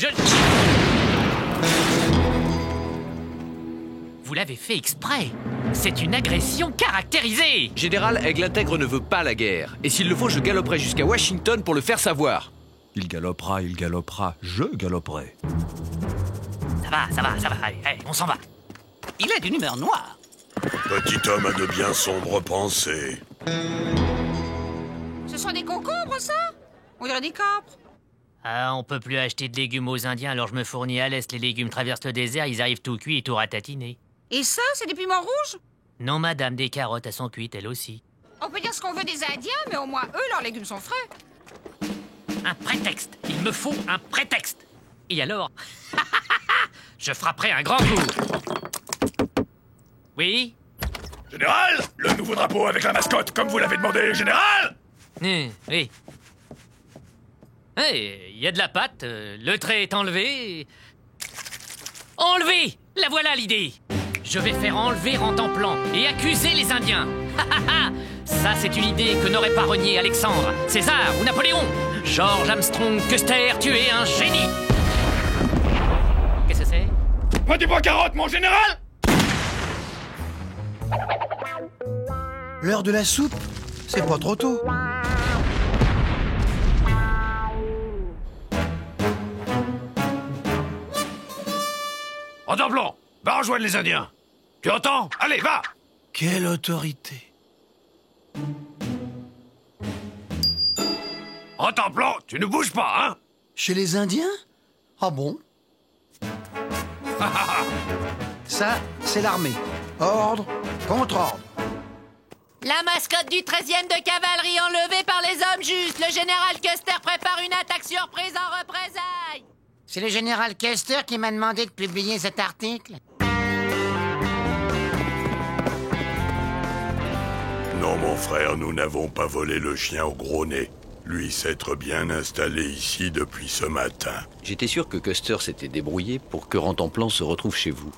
Vous l'avez fait exprès. C'est une agression caractérisée. Général, Aigle Intègre ne veut pas la guerre. Et s'il le faut, je galoperai jusqu'à Washington pour le faire savoir. Il galopera, je galoperai. Ça va, allez, on s'en va. Il est d'une humeur noire. Petit homme a de bien sombres pensées. Ce sont des concombres, ça? On dirait des capres. Ah, on peut plus acheter de légumes aux Indiens, alors je me fournis à l'est. Les légumes traversent le désert, ils arrivent tout cuits et tout ratatinés. Et ça, c'est des piments rouges? Non, madame, des carottes, elles sont cuites, elles aussi. On peut dire ce qu'on veut des Indiens, mais au moins, eux, leurs légumes sont frais. Un prétexte. Il me faut un prétexte. Et alors? Je frapperai un grand coup. Oui? Général, le nouveau drapeau avec la mascotte, comme vous l'avez demandé, général! Oui. Il y a de la pâte, le trait est enlevé. Enlevé! La voilà l'idée! Je vais faire enlever Rantanplan et accuser les Indiens. Ça, c'est une idée que n'aurait pas renié Alexandre, César ou Napoléon. George Armstrong Custer, tu es un génie. Qu'est-ce que c'est? Petit pois carotte, mon général! L'heure de la soupe, c'est pas trop tôt. Rantanplan, va rejoindre les Indiens. Tu entends? Allez, va! Quelle autorité! Rantanplan, tu ne bouges pas, hein? Chez les Indiens? Ah bon? Ça, c'est l'armée. Ordre contre ordre. La mascotte du 13e de cavalerie enlevée par les hommes justes. Le général Custer prépare une attaque surprise en représailles. C'est le général Custer qui m'a demandé de publier cet article. Non, mon frère, nous n'avons pas volé le chien au gros nez. Lui s'être bien installé ici depuis ce matin. J'étais sûr que Custer s'était débrouillé pour que Rantanplan se retrouve chez vous.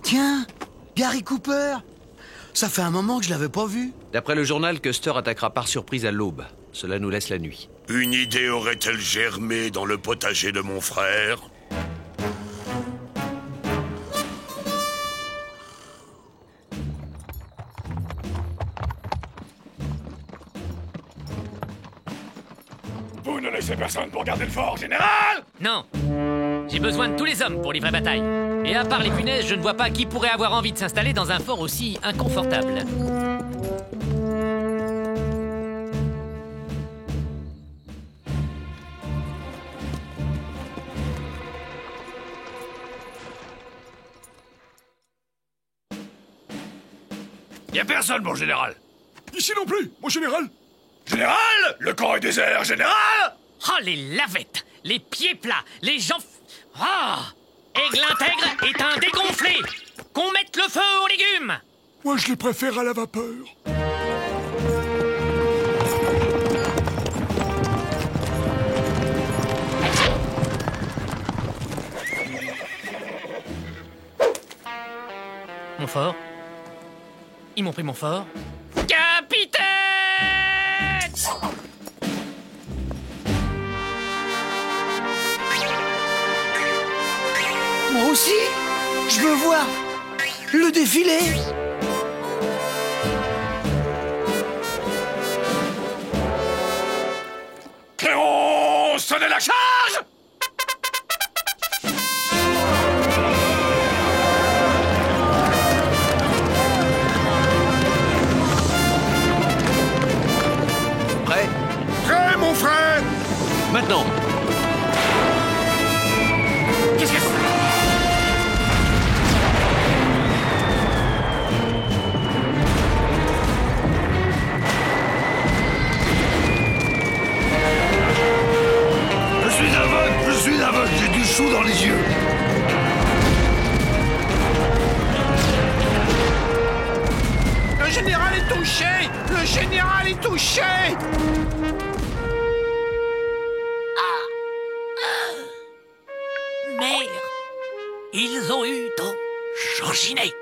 Tiens, Gary Cooper! Ça fait un moment que je l'avais pas vu. D'après le journal, Custer attaquera par surprise à l'aube. Cela nous laisse la nuit. Une idée aurait-elle germé dans le potager de mon frère? Vous ne laissez personne pour garder le fort, général! Non. J'ai besoin de tous les hommes pour livrer bataille. Et à part les punaises, je ne vois pas qui pourrait avoir envie de s'installer dans un fort aussi inconfortable. Y a personne, mon général! Ici non plus, mon général! Général! Le camp est désert, général! Oh, les lavettes! Les pieds plats! Les gens... Ah! Aigle intègre est un dégonflé! Qu'on mette le feu aux légumes! Moi, je les préfère à la vapeur. Mon fort? Ils m'ont pris mon fort? Capitaine! Moi aussi, je veux voir le défilé. Cléon, sonnez la charge! Prêt? Prêt, mon frère! Maintenant! Qu'est-ce que c'est? Je suis aveugle, j'ai du chou dans les yeux. Le général est touché! Le général est touché! Mère, ils ont eu ton changinet.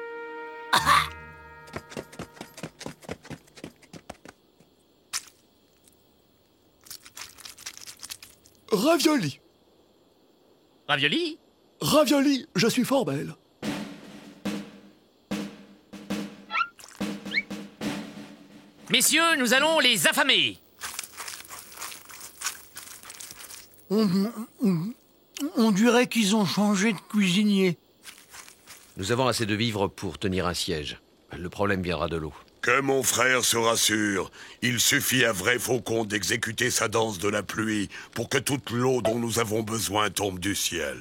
Ravioli. Ravioli? Ravioli, je suis fort belle. Messieurs, nous allons les affamer. On dirait qu'ils ont changé de cuisinier. Nous avons assez de vivres pour tenir un siège. Le problème viendra de l'eau. Que mon frère se rassure, il suffit à Vrai Faucon d'exécuter sa danse de la pluie pour que toute l'eau dont nous avons besoin tombe du ciel.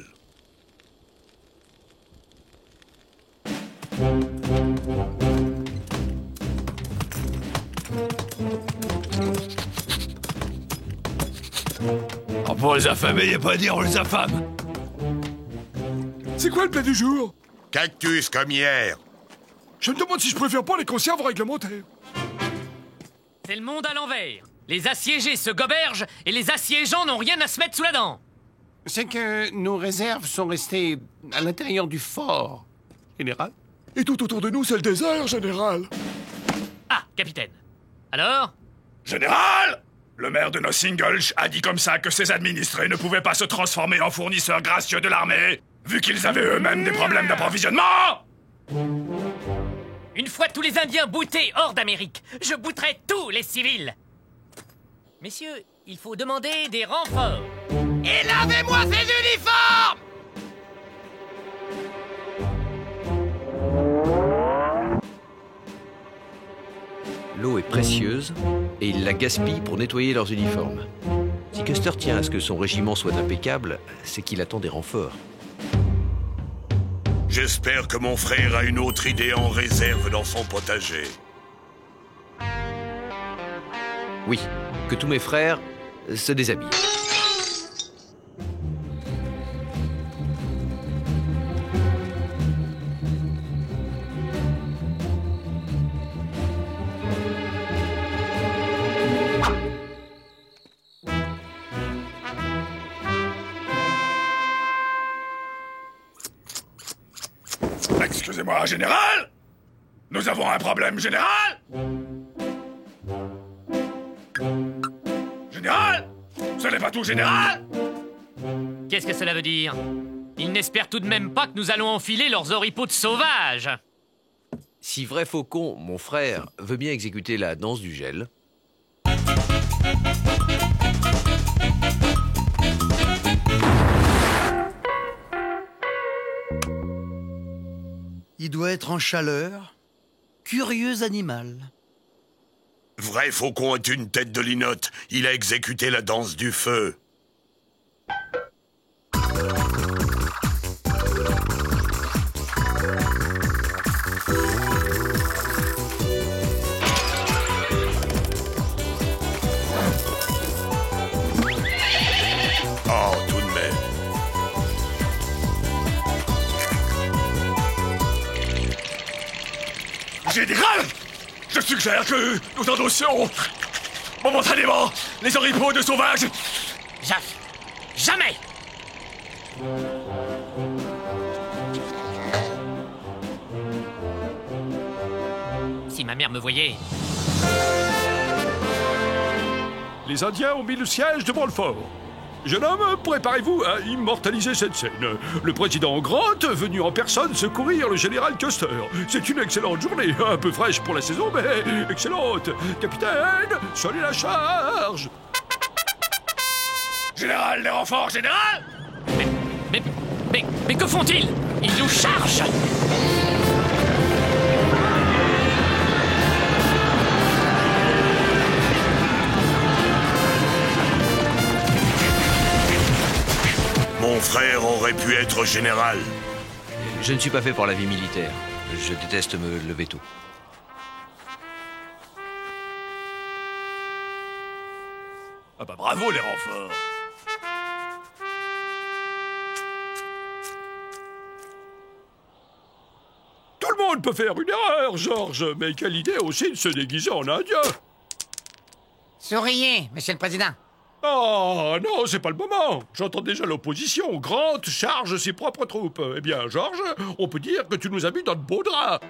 Ah, pour les affamés, y a pas à dire, on les affame. C'est quoi le plat du jour? Cactus comme hier. Je me demande si je préfère pas les conserves réglementaires. C'est le monde à l'envers. Les assiégés se gobergent et les assiégeants n'ont rien à se mettre sous la dent. C'est que nos réserves sont restées à l'intérieur du fort, général. Et tout autour de nous, c'est le désert, général. Ah, capitaine. Alors? Général! Le maire de Nossingolch a dit comme ça que ses administrés ne pouvaient pas se transformer en fournisseurs gracieux de l'armée, vu qu'ils avaient eux-mêmes des problèmes d'approvisionnement! Une fois tous les Indiens boutés hors d'Amérique, je bouterai tous les civils. Messieurs, il faut demander des renforts. Et lavez-moi ces uniformes! L'eau est précieuse et ils la gaspillent pour nettoyer leurs uniformes. Si Custer tient à ce que son régiment soit impeccable, c'est qu'il attend des renforts. J'espère que mon frère a une autre idée en réserve dans son potager. Oui, que tous mes frères se déshabillent. Excusez-moi, général! Nous avons un problème, général! Général! Ce n'est pas tout, général! Qu'est-ce que cela veut dire? Ils n'espèrent tout de même pas que nous allons enfiler leurs oripeaux de sauvages. Si Vrai Faucon, mon frère, veut bien exécuter la danse du gel... Il doit être en chaleur. Curieux animal. Vrai Faucon est une tête de linotte. Il a exécuté la danse du feu. Oh, tout de même. Général! Je suggère que nous endossions momentanément les oripeaux de sauvages! Jamais! Si ma mère me voyait... Les Indiens ont mis le siège devant le fort. Jeune homme, préparez-vous à immortaliser cette scène. Le président Grant venu en personne secourir le général Custer. C'est une excellente journée, un peu fraîche pour la saison, mais excellente. Capitaine, soyez la charge. Général, les renforts, général! Mais que font-ils? Ils nous chargent! Mon frère aurait pu être général. Je ne suis pas fait pour la vie militaire. Je déteste me lever tôt. Ah bah bravo les renforts! Tout le monde peut faire une erreur, Georges, mais quelle idée aussi de se déguiser en Indien. Souriez, monsieur le président. Oh non, c'est pas le moment. J'entends déjà l'opposition. Grant charge ses propres troupes. Eh bien, Georges, on peut dire que tu nous as mis dans de beaux draps.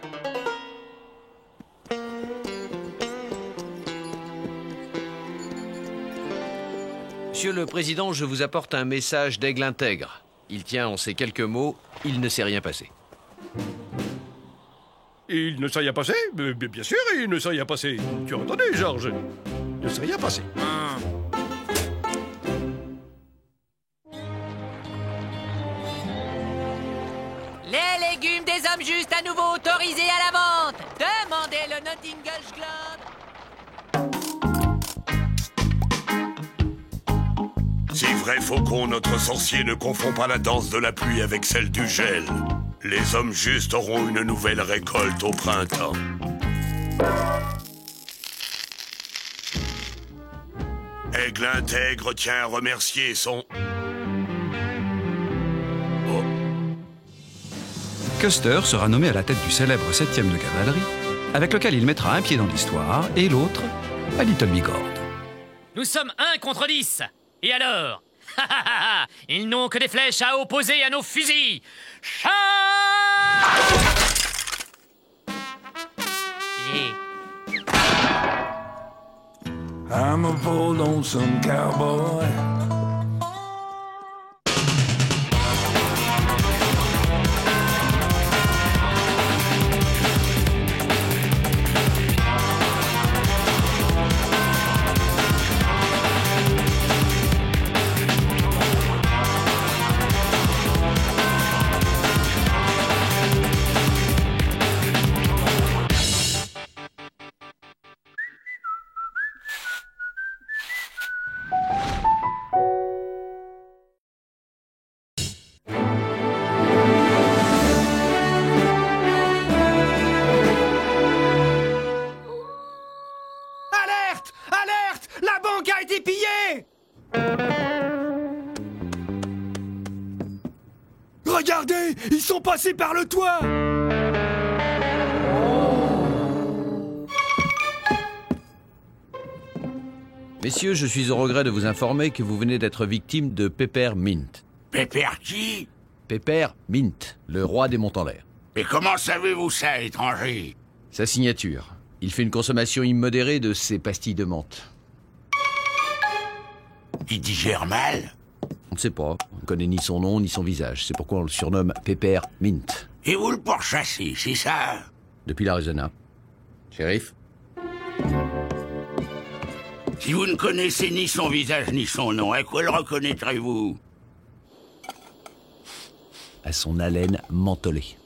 Monsieur le Président, je vous apporte un message d'Aigle intègre. Il tient en ces quelques mots, il ne s'est rien passé. Il ne s'est rien passé? Bien sûr, il ne s'est rien passé. Tu as entendu, Georges? Il ne s'est rien passé. sommes juste à nouveau autorisés à la vente. Demandez le Nottinghamshire Globe. Si vrai faucon, notre sorcier ne confond pas la danse de la pluie avec celle du gel. Les hommes justes auront une nouvelle récolte au printemps. Aigle intègre tient à remercier son... Custer sera nommé à la tête du célèbre 7e de cavalerie, avec lequel il mettra un pied dans l'histoire et l'autre à Little Bigord. Nous sommes 1 contre 10. Et alors? Ils n'ont que des flèches à opposer à nos fusils. Charge! I'm a bold lonesome cowboy. Regardez, ils sont passés par le toit. Messieurs, je suis au regret de vous informer que vous venez d'être victime de Peppermint. Pépère qui? Peppermint, le roi des monts en l'air. Mais comment savez-vous ça, étranger? Sa signature. Il fait une consommation immodérée de ces pastilles de menthe. Il digère mal? On ne sait pas. On ne connaît ni son nom ni son visage. C'est pourquoi on le surnomme Peppermint. Et vous le pourchassez, c'est ça? Depuis l'Arizona. Shérif? Si vous ne connaissez ni son visage ni son nom, à quoi le reconnaîtrez-vous? À son haleine mentholée.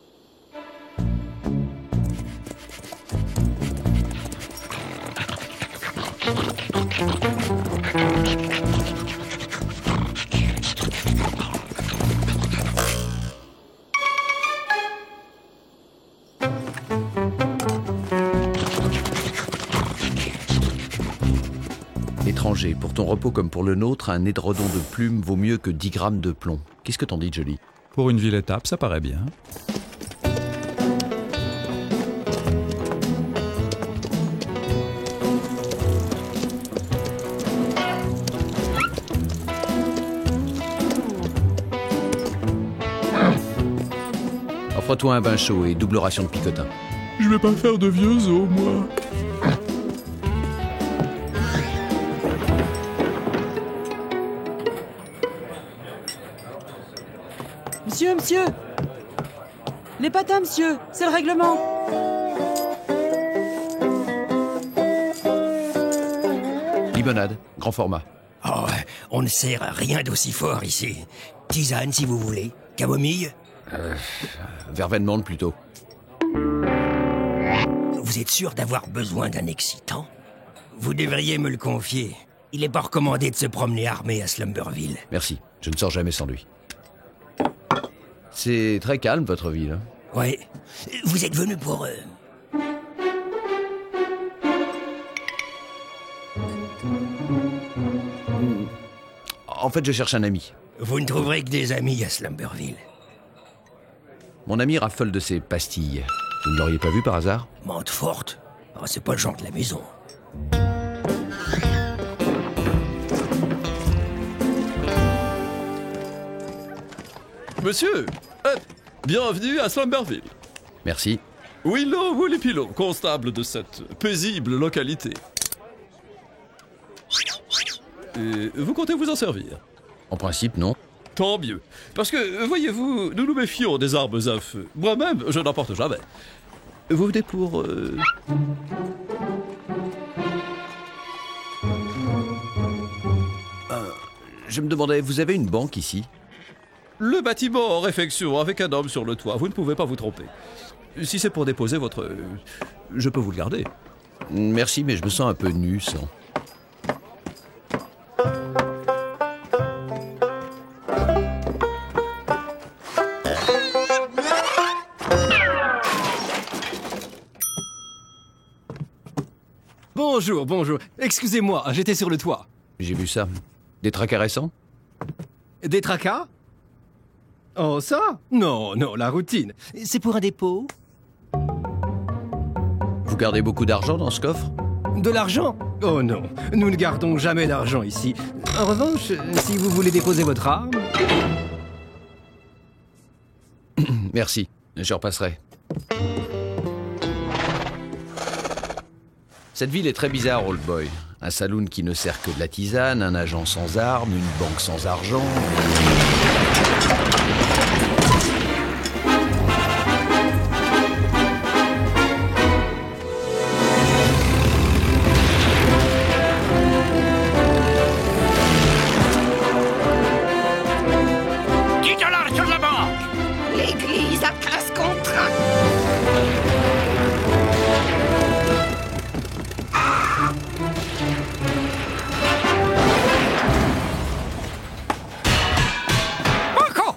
Étranger, pour ton repos comme pour le nôtre, un édredon de plumes vaut mieux que 10 grammes de plomb. Qu'est-ce que t'en dis, Jolie? Pour une ville étape, ça paraît bien. Offre-toi un bain chaud et double ration de picotin. Je vais pas faire de vieux os, moi. Monsieur! Les patins, monsieur! C'est le règlement! Limonade, grand format. Oh, on ne sert rien d'aussi fort ici. Tisane, si vous voulez. Camomille? Verveine menthe plutôt. Vous êtes sûr d'avoir besoin d'un excitant? Vous devriez me le confier. Il n'est pas recommandé de se promener armé à Slumberville. Merci, je ne sors jamais sans lui. C'est très calme, votre ville. Ouais. Vous êtes venu pour... En fait, je cherche un ami. Vous ne trouverez que des amis à Slumberville. Mon ami raffole de ses pastilles. Vous ne l'auriez pas vu par hasard? Menthe forte? Oh, c'est pas le genre de la maison. Monsieur, bienvenue à Slumberville. Merci. Willow Woolipilo, constable de cette paisible localité. Et vous comptez vous en servir? En principe, non. Tant mieux. Parce que, voyez-vous, nous nous méfions des armes à feu. Moi-même, je n'en porte jamais. Vous venez pour... Je me demandais, vous avez une banque ici? Le bâtiment en réfection avec un homme sur le toit, vous ne pouvez pas vous tromper. Si c'est pour déposer votre... je peux vous le garder. Merci, mais je me sens un peu nu, sans. Bonjour, bonjour. Excusez-moi, j'étais sur le toit. J'ai vu ça. Des tracas récents? Des tracas? Oh, ça? Non, non, la routine. C'est pour un dépôt? Vous gardez beaucoup d'argent dans ce coffre? De l'argent? Oh non, nous ne gardons jamais d'argent ici. En revanche, si vous voulez déposer votre arme... Merci, je repasserai. Cette ville est très bizarre, Old Boy. Un saloon qui ne sert que de la tisane, un agent sans armes, une banque sans argent... $10 sur la banque. L'église a 15 contrats. Banco.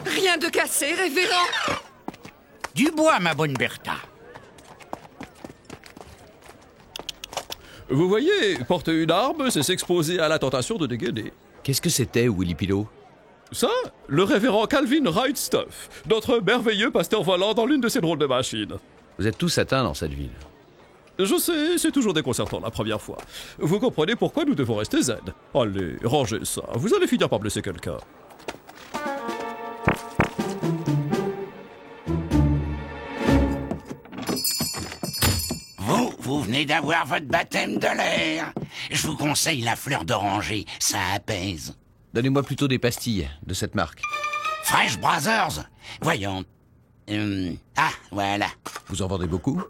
Rien de cassé, révérend. Du bois, ma bonne Bertha. Vous voyez, porter une arme, c'est s'exposer à la tentation de dégainer. Qu'est-ce que c'était, Willy Pilot? Ça, le révérend Calvin Wrightstuff, notre merveilleux pasteur volant dans l'une de ces drôles de machines. Vous êtes tous atteints dans cette ville. Je sais, c'est toujours déconcertant la première fois. Vous comprenez pourquoi nous devons rester zen. Allez, rangez ça, vous allez finir par blesser quelqu'un. Vous venez d'avoir votre baptême de l'air. Je vous conseille la fleur d'oranger, ça apaise. Donnez-moi plutôt des pastilles de cette marque. Fresh Brothers. Voyons. Ah, voilà. Vous en vendez beaucoup?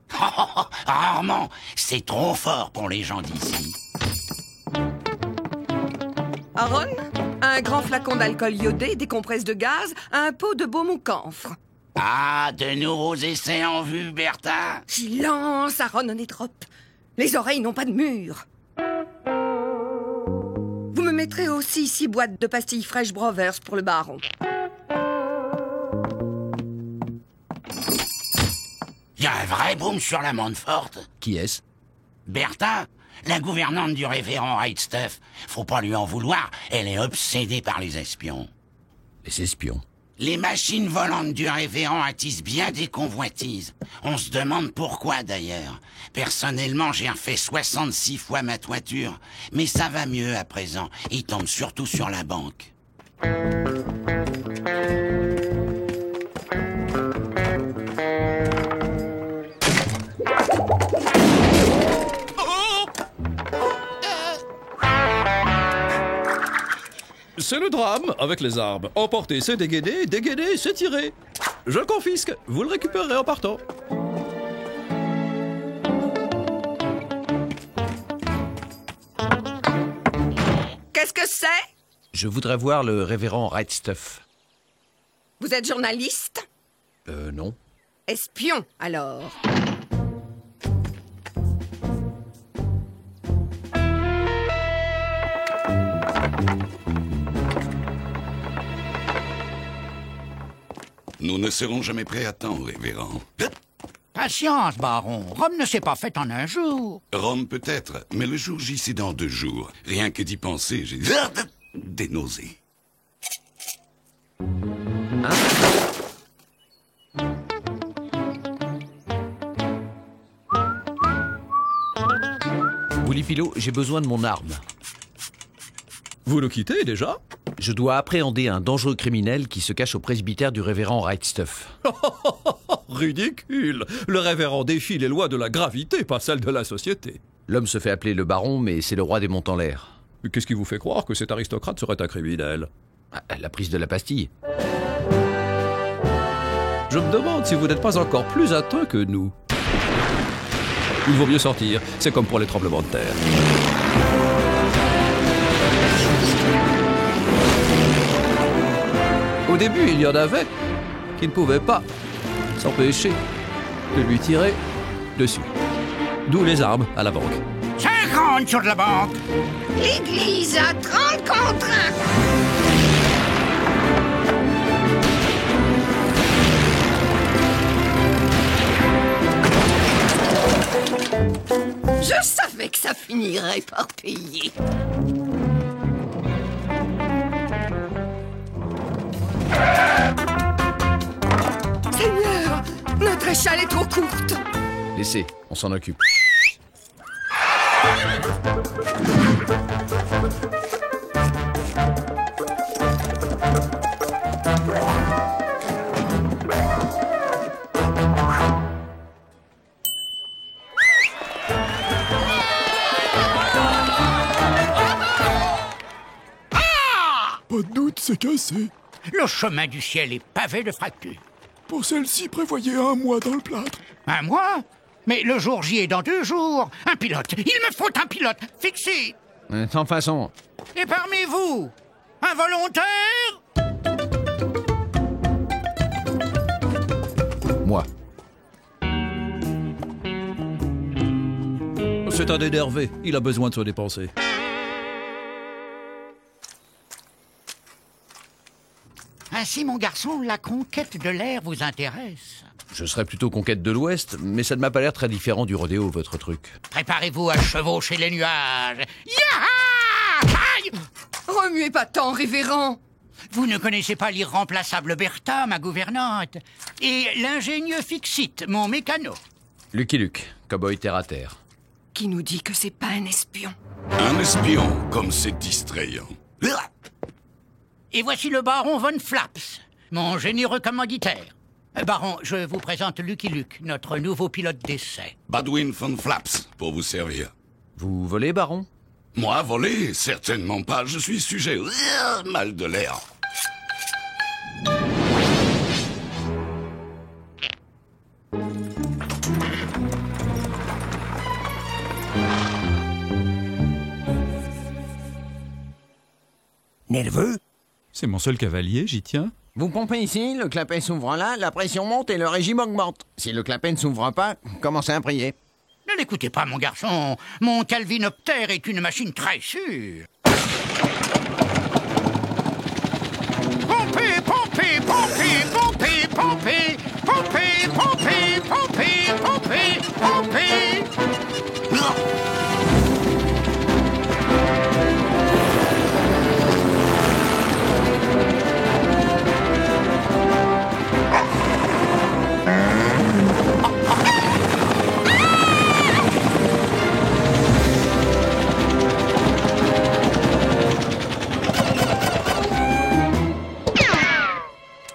Rarement. C'est trop fort pour les gens d'ici. Aaron, un grand flacon d'alcool iodé, des compresses de gaz, un pot de baume au camphre. Ah, de nouveaux essais en vue, Bertha. Silence, Aaron Oneydrop. Les oreilles n'ont pas de mur. Vous me mettrez aussi 6 boîtes de pastilles Fresh Brothers pour le baron. Il y a un vrai boom sur la Montfort. Qui est-ce? Bertha, la gouvernante du révérend Wrightstuff. Faut pas lui en vouloir, elle est obsédée par les espions. Les espions? Les machines volantes du révérend attisent bien des convoitises. On se demande pourquoi, d'ailleurs. Personnellement, j'ai refait 66 fois ma toiture. Mais ça va mieux à présent. Il tombe surtout sur la banque. C'est le drame avec les armes. Emporter, c'est dégainer, dégainer, c'est tirer. Je le confisque, vous le récupérerez en partant. Qu'est-ce que c'est? Je voudrais voir le révérend Wrightstuff. Vous êtes journaliste? Non. Espion, alors. Nous ne serons jamais prêts à temps, révérend. Patience, baron. Rome ne s'est pas faite en un jour. Rome peut-être, mais le jour J, c'est dans 2 jours. Rien que d'y penser, j'ai des nausées. Willy Pilot, j'ai besoin de mon arme. Vous le quittez déjà? Je dois appréhender un dangereux criminel qui se cache au presbytère du révérend Wrightstuff. Ridicule! Le révérend défie les lois de la gravité, pas celles de la société. L'homme se fait appeler le baron, mais c'est le roi des monts en l'air. Qu'est-ce qui vous fait croire que cet aristocrate serait un criminel? La prise de la pastille. Je me demande si vous n'êtes pas encore plus atteint que nous. Il vaut mieux sortir. C'est comme pour les tremblements de terre. Au début, il y en avait qui ne pouvaient pas s'empêcher de lui tirer dessus. D'où les armes à la banque. 50 sur de la banque. L'église à 30 contre 1. Je savais que ça finirait par payer. Seigneur, notre échelle est trop courte. Laissez, on s'en occupe. Pas de doute, c'est cassé. Le chemin du ciel est pavé de fractures. Pour celle-ci, prévoyez 1 mois dans le plâtre. 1 mois? Mais le jour J est dans 2 jours. Un pilote. Il me faut un pilote. Fixé. Sans façon. Et parmi vous, un volontaire? Moi. C'est un énervé. Il a besoin de se dépenser. Ainsi, mon garçon, la conquête de l'air vous intéresse. Je serais plutôt conquête de l'Ouest, mais ça ne m'a pas l'air très différent du rodéo, votre truc. Préparez-vous à chevaucher les nuages. Yaha! Aïe! Remuez pas tant, révérend. Vous ne connaissez pas l'irremplaçable Bertha, ma gouvernante, et l'ingénieux Fixit, mon mécano. Lucky Luke, cowboy terre à terre. Qui nous dit que c'est pas un espion? Un espion, comme c'est distrayant. Et voici le baron von Flaps, mon généreux commanditaire. Baron, je vous présente Lucky Luke, notre nouveau pilote d'essai. Badwin von Flaps, pour vous servir. Vous volez, baron? Moi, voler? Certainement pas. Je suis sujet au mal de l'air. Nerveux? C'est mon seul cavalier, j'y tiens. Vous pompez ici, le clapet s'ouvre là, la pression monte et le régime augmente. Si le clapet ne s'ouvre pas, commencez à prier. Ne l'écoutez pas, mon garçon. Mon calvinoptère est une machine très sûre. Pompez, pompez, pompez, pompez, pompez, pompez, pompez, pompez, pompez, pompez.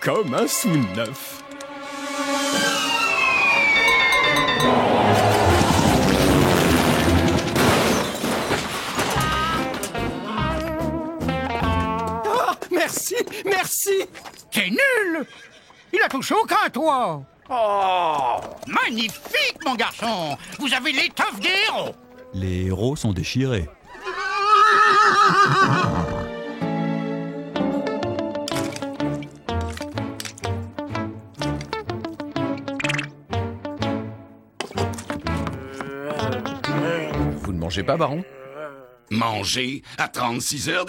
Comme un sous-neuf. Oh, merci, merci. T'es nul. Il a touché aucun toit. Oh, magnifique, mon garçon. Vous avez l'étoffe des héros. Les héros sont déchirés. Vous ne mangez pas, baron? Manger à 36 heures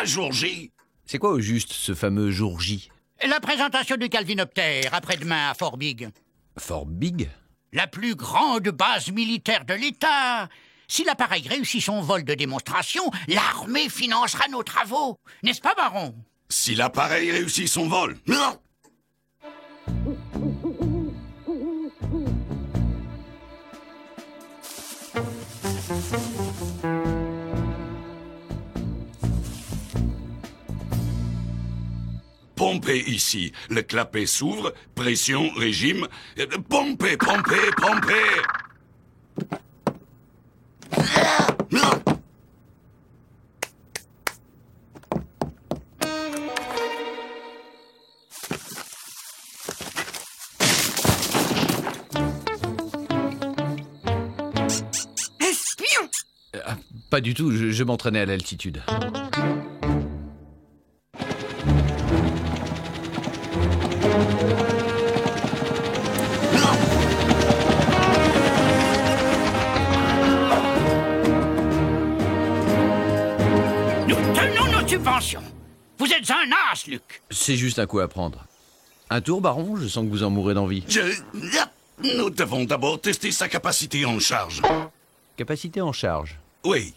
à jour J. C'est quoi au juste ce fameux jour J? La présentation du calvinoptère après-demain à Fort Big. Fort Big? La plus grande base militaire de l'État. Si l'appareil réussit son vol de démonstration, l'armée financera nos travaux. N'est-ce pas, baron? Si l'appareil réussit son vol. Non. Pompez ici. Le clapet s'ouvre. Pression, régime. Pompez, pompez, pompez. Pas du tout, je m'entraînais à l'altitude. Nous tenons nos subventions. Vous êtes un as, Luc. C'est juste un coup à prendre. Un tour, baron? Je sens que vous en mourrez d'envie. Nous devons d'abord tester sa capacité en charge. Capacité en charge? Oui.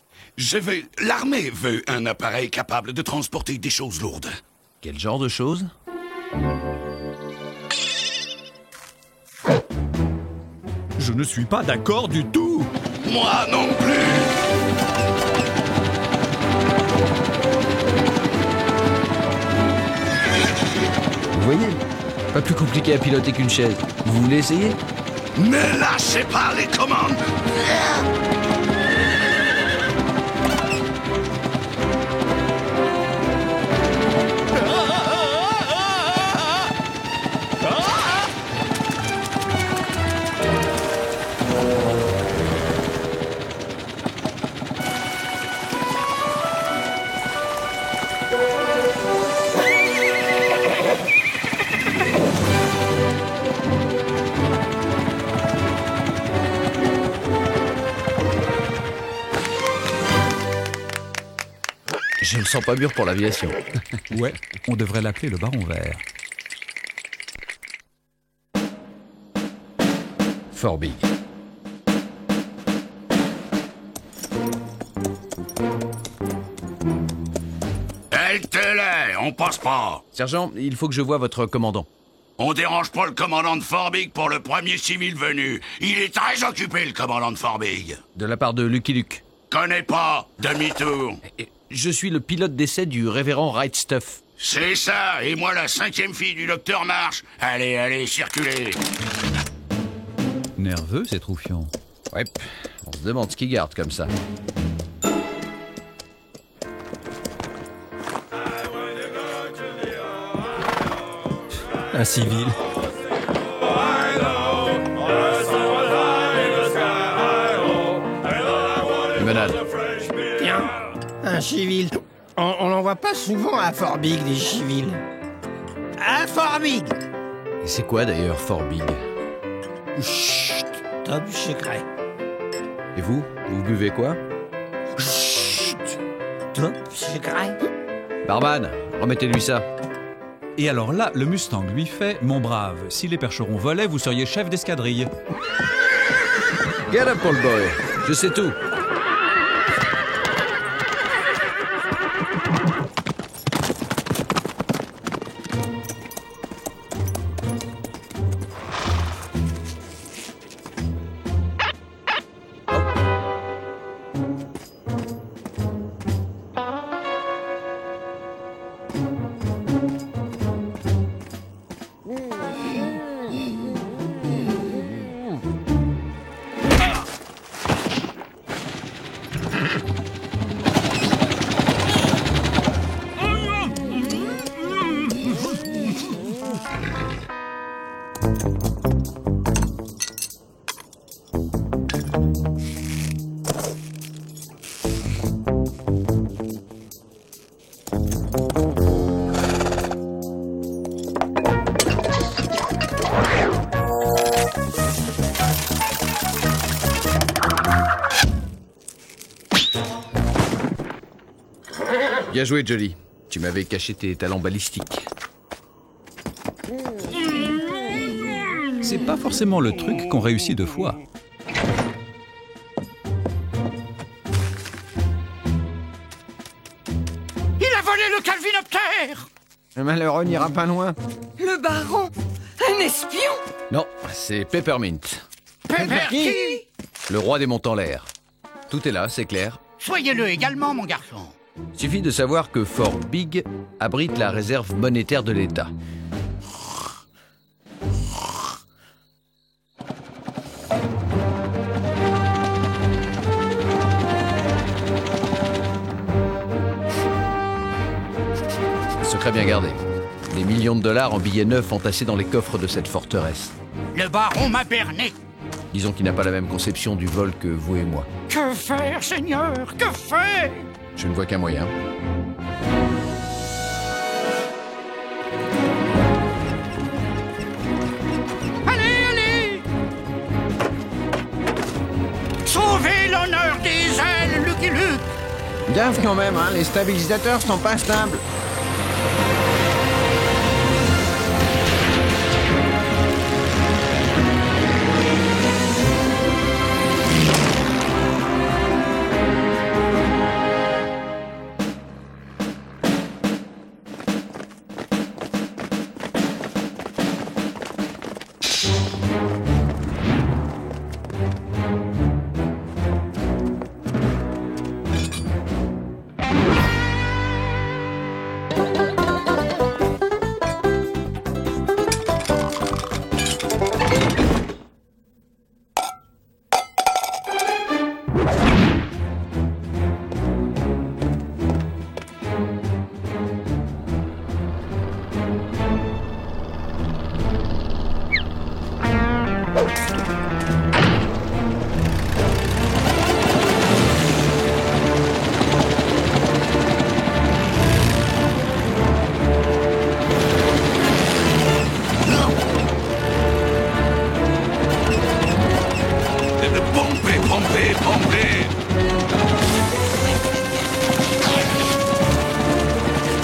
L'armée veut un appareil capable de transporter des choses lourdes. Quel genre de choses? Je ne suis pas d'accord du tout. Moi non plus. Vous voyez? Pas plus compliqué à piloter qu'une chaise. Vous voulez essayer? Ne lâchez pas les commandes. Je me sens pas mûr pour l'aviation. Ouais, on devrait l'appeler le baron vert. Fort Big. Halte-les, on passe pas. Sergent, il faut que je voie votre commandant. On dérange pas le commandant de Fort Big pour le premier civil venu. Il est très occupé, le commandant de Fort Big. De la part de Lucky Luke. Connais pas, demi-tour. Je suis le pilote d'essai du révérend Right Stuff. C'est ça, et moi la 5e fille du docteur Marsh. Allez, allez, circulez. Nerveux, c'est Troufion. Ouais, on se demande ce qu'il garde comme ça. Un civil. Limonade. Tiens, un civil. On n'en voit pas souvent à Fort Big, des civils. À Fort Big. Et c'est quoi d'ailleurs Fort Big? Chut, top secret. Et vous buvez quoi? Chut, top secret. Barman, remettez-lui ça. Et alors là, le Mustang lui fait « Mon brave, si les percherons volaient, vous seriez chef d'escadrille. » Get up, old boy. Je sais tout. Bien joué, Jolly. Tu m'avais caché tes talents balistiques. C'est pas forcément le truc qu'on réussit 2 fois. Il a volé le calvinoptère. Le malheureux n'ira pas loin. Le baron? Un espion? Non, c'est Peppermint. Qui? Le roi des montants l'air. Tout est là, c'est clair. Soyez-le également, mon garçon. Suffit de savoir que Fort Big abrite la réserve monétaire de l'État. Secret bien gardé. Des millions de dollars en billets neufs entassés dans les coffres de cette forteresse. Le baron m'a berné. Disons qu'il n'a pas la même conception du vol que vous et moi. Que faire, Seigneur? Que faire? Je ne vois qu'un moyen. Allez! Sauvez l'honneur des ailes, Lucky Luke! Gaffe quand même, hein, les stabilisateurs sont pas stables.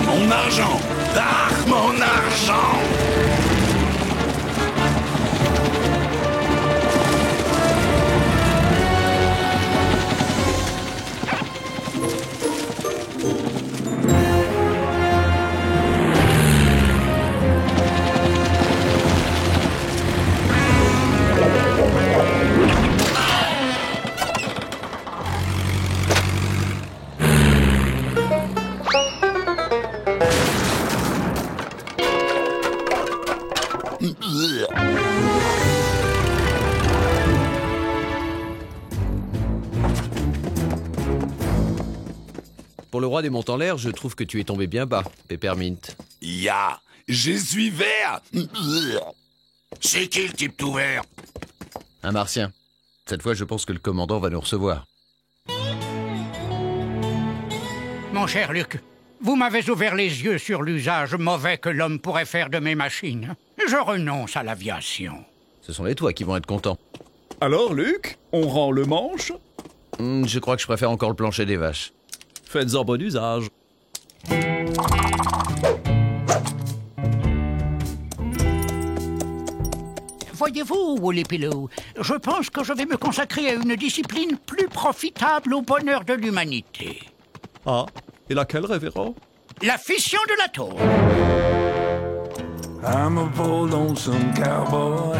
Mon argent! Ah, mon argent! Pour le roi des monts en l'air, je trouve que tu es tombé bien bas, Peppermint. Ya! Je suis vert! C'est qui le type tout vert? Un martien. Cette fois, je pense que le commandant va nous recevoir. Mon cher Luc, vous m'avez ouvert les yeux sur l'usage mauvais que l'homme pourrait faire de mes machines. Je renonce à l'aviation. Ce sont les toits qui vont être contents. Alors, Luc, on rend le manche? Je crois que je préfère encore le plancher des vaches. Faites-en bon usage. Voyez-vous, Woolly-Pillow, je pense que je vais me consacrer à une discipline plus profitable au bonheur de l'humanité. Ah, et laquelle, révérend? La fission de l'atome. I'm a bold lonesome cowboy.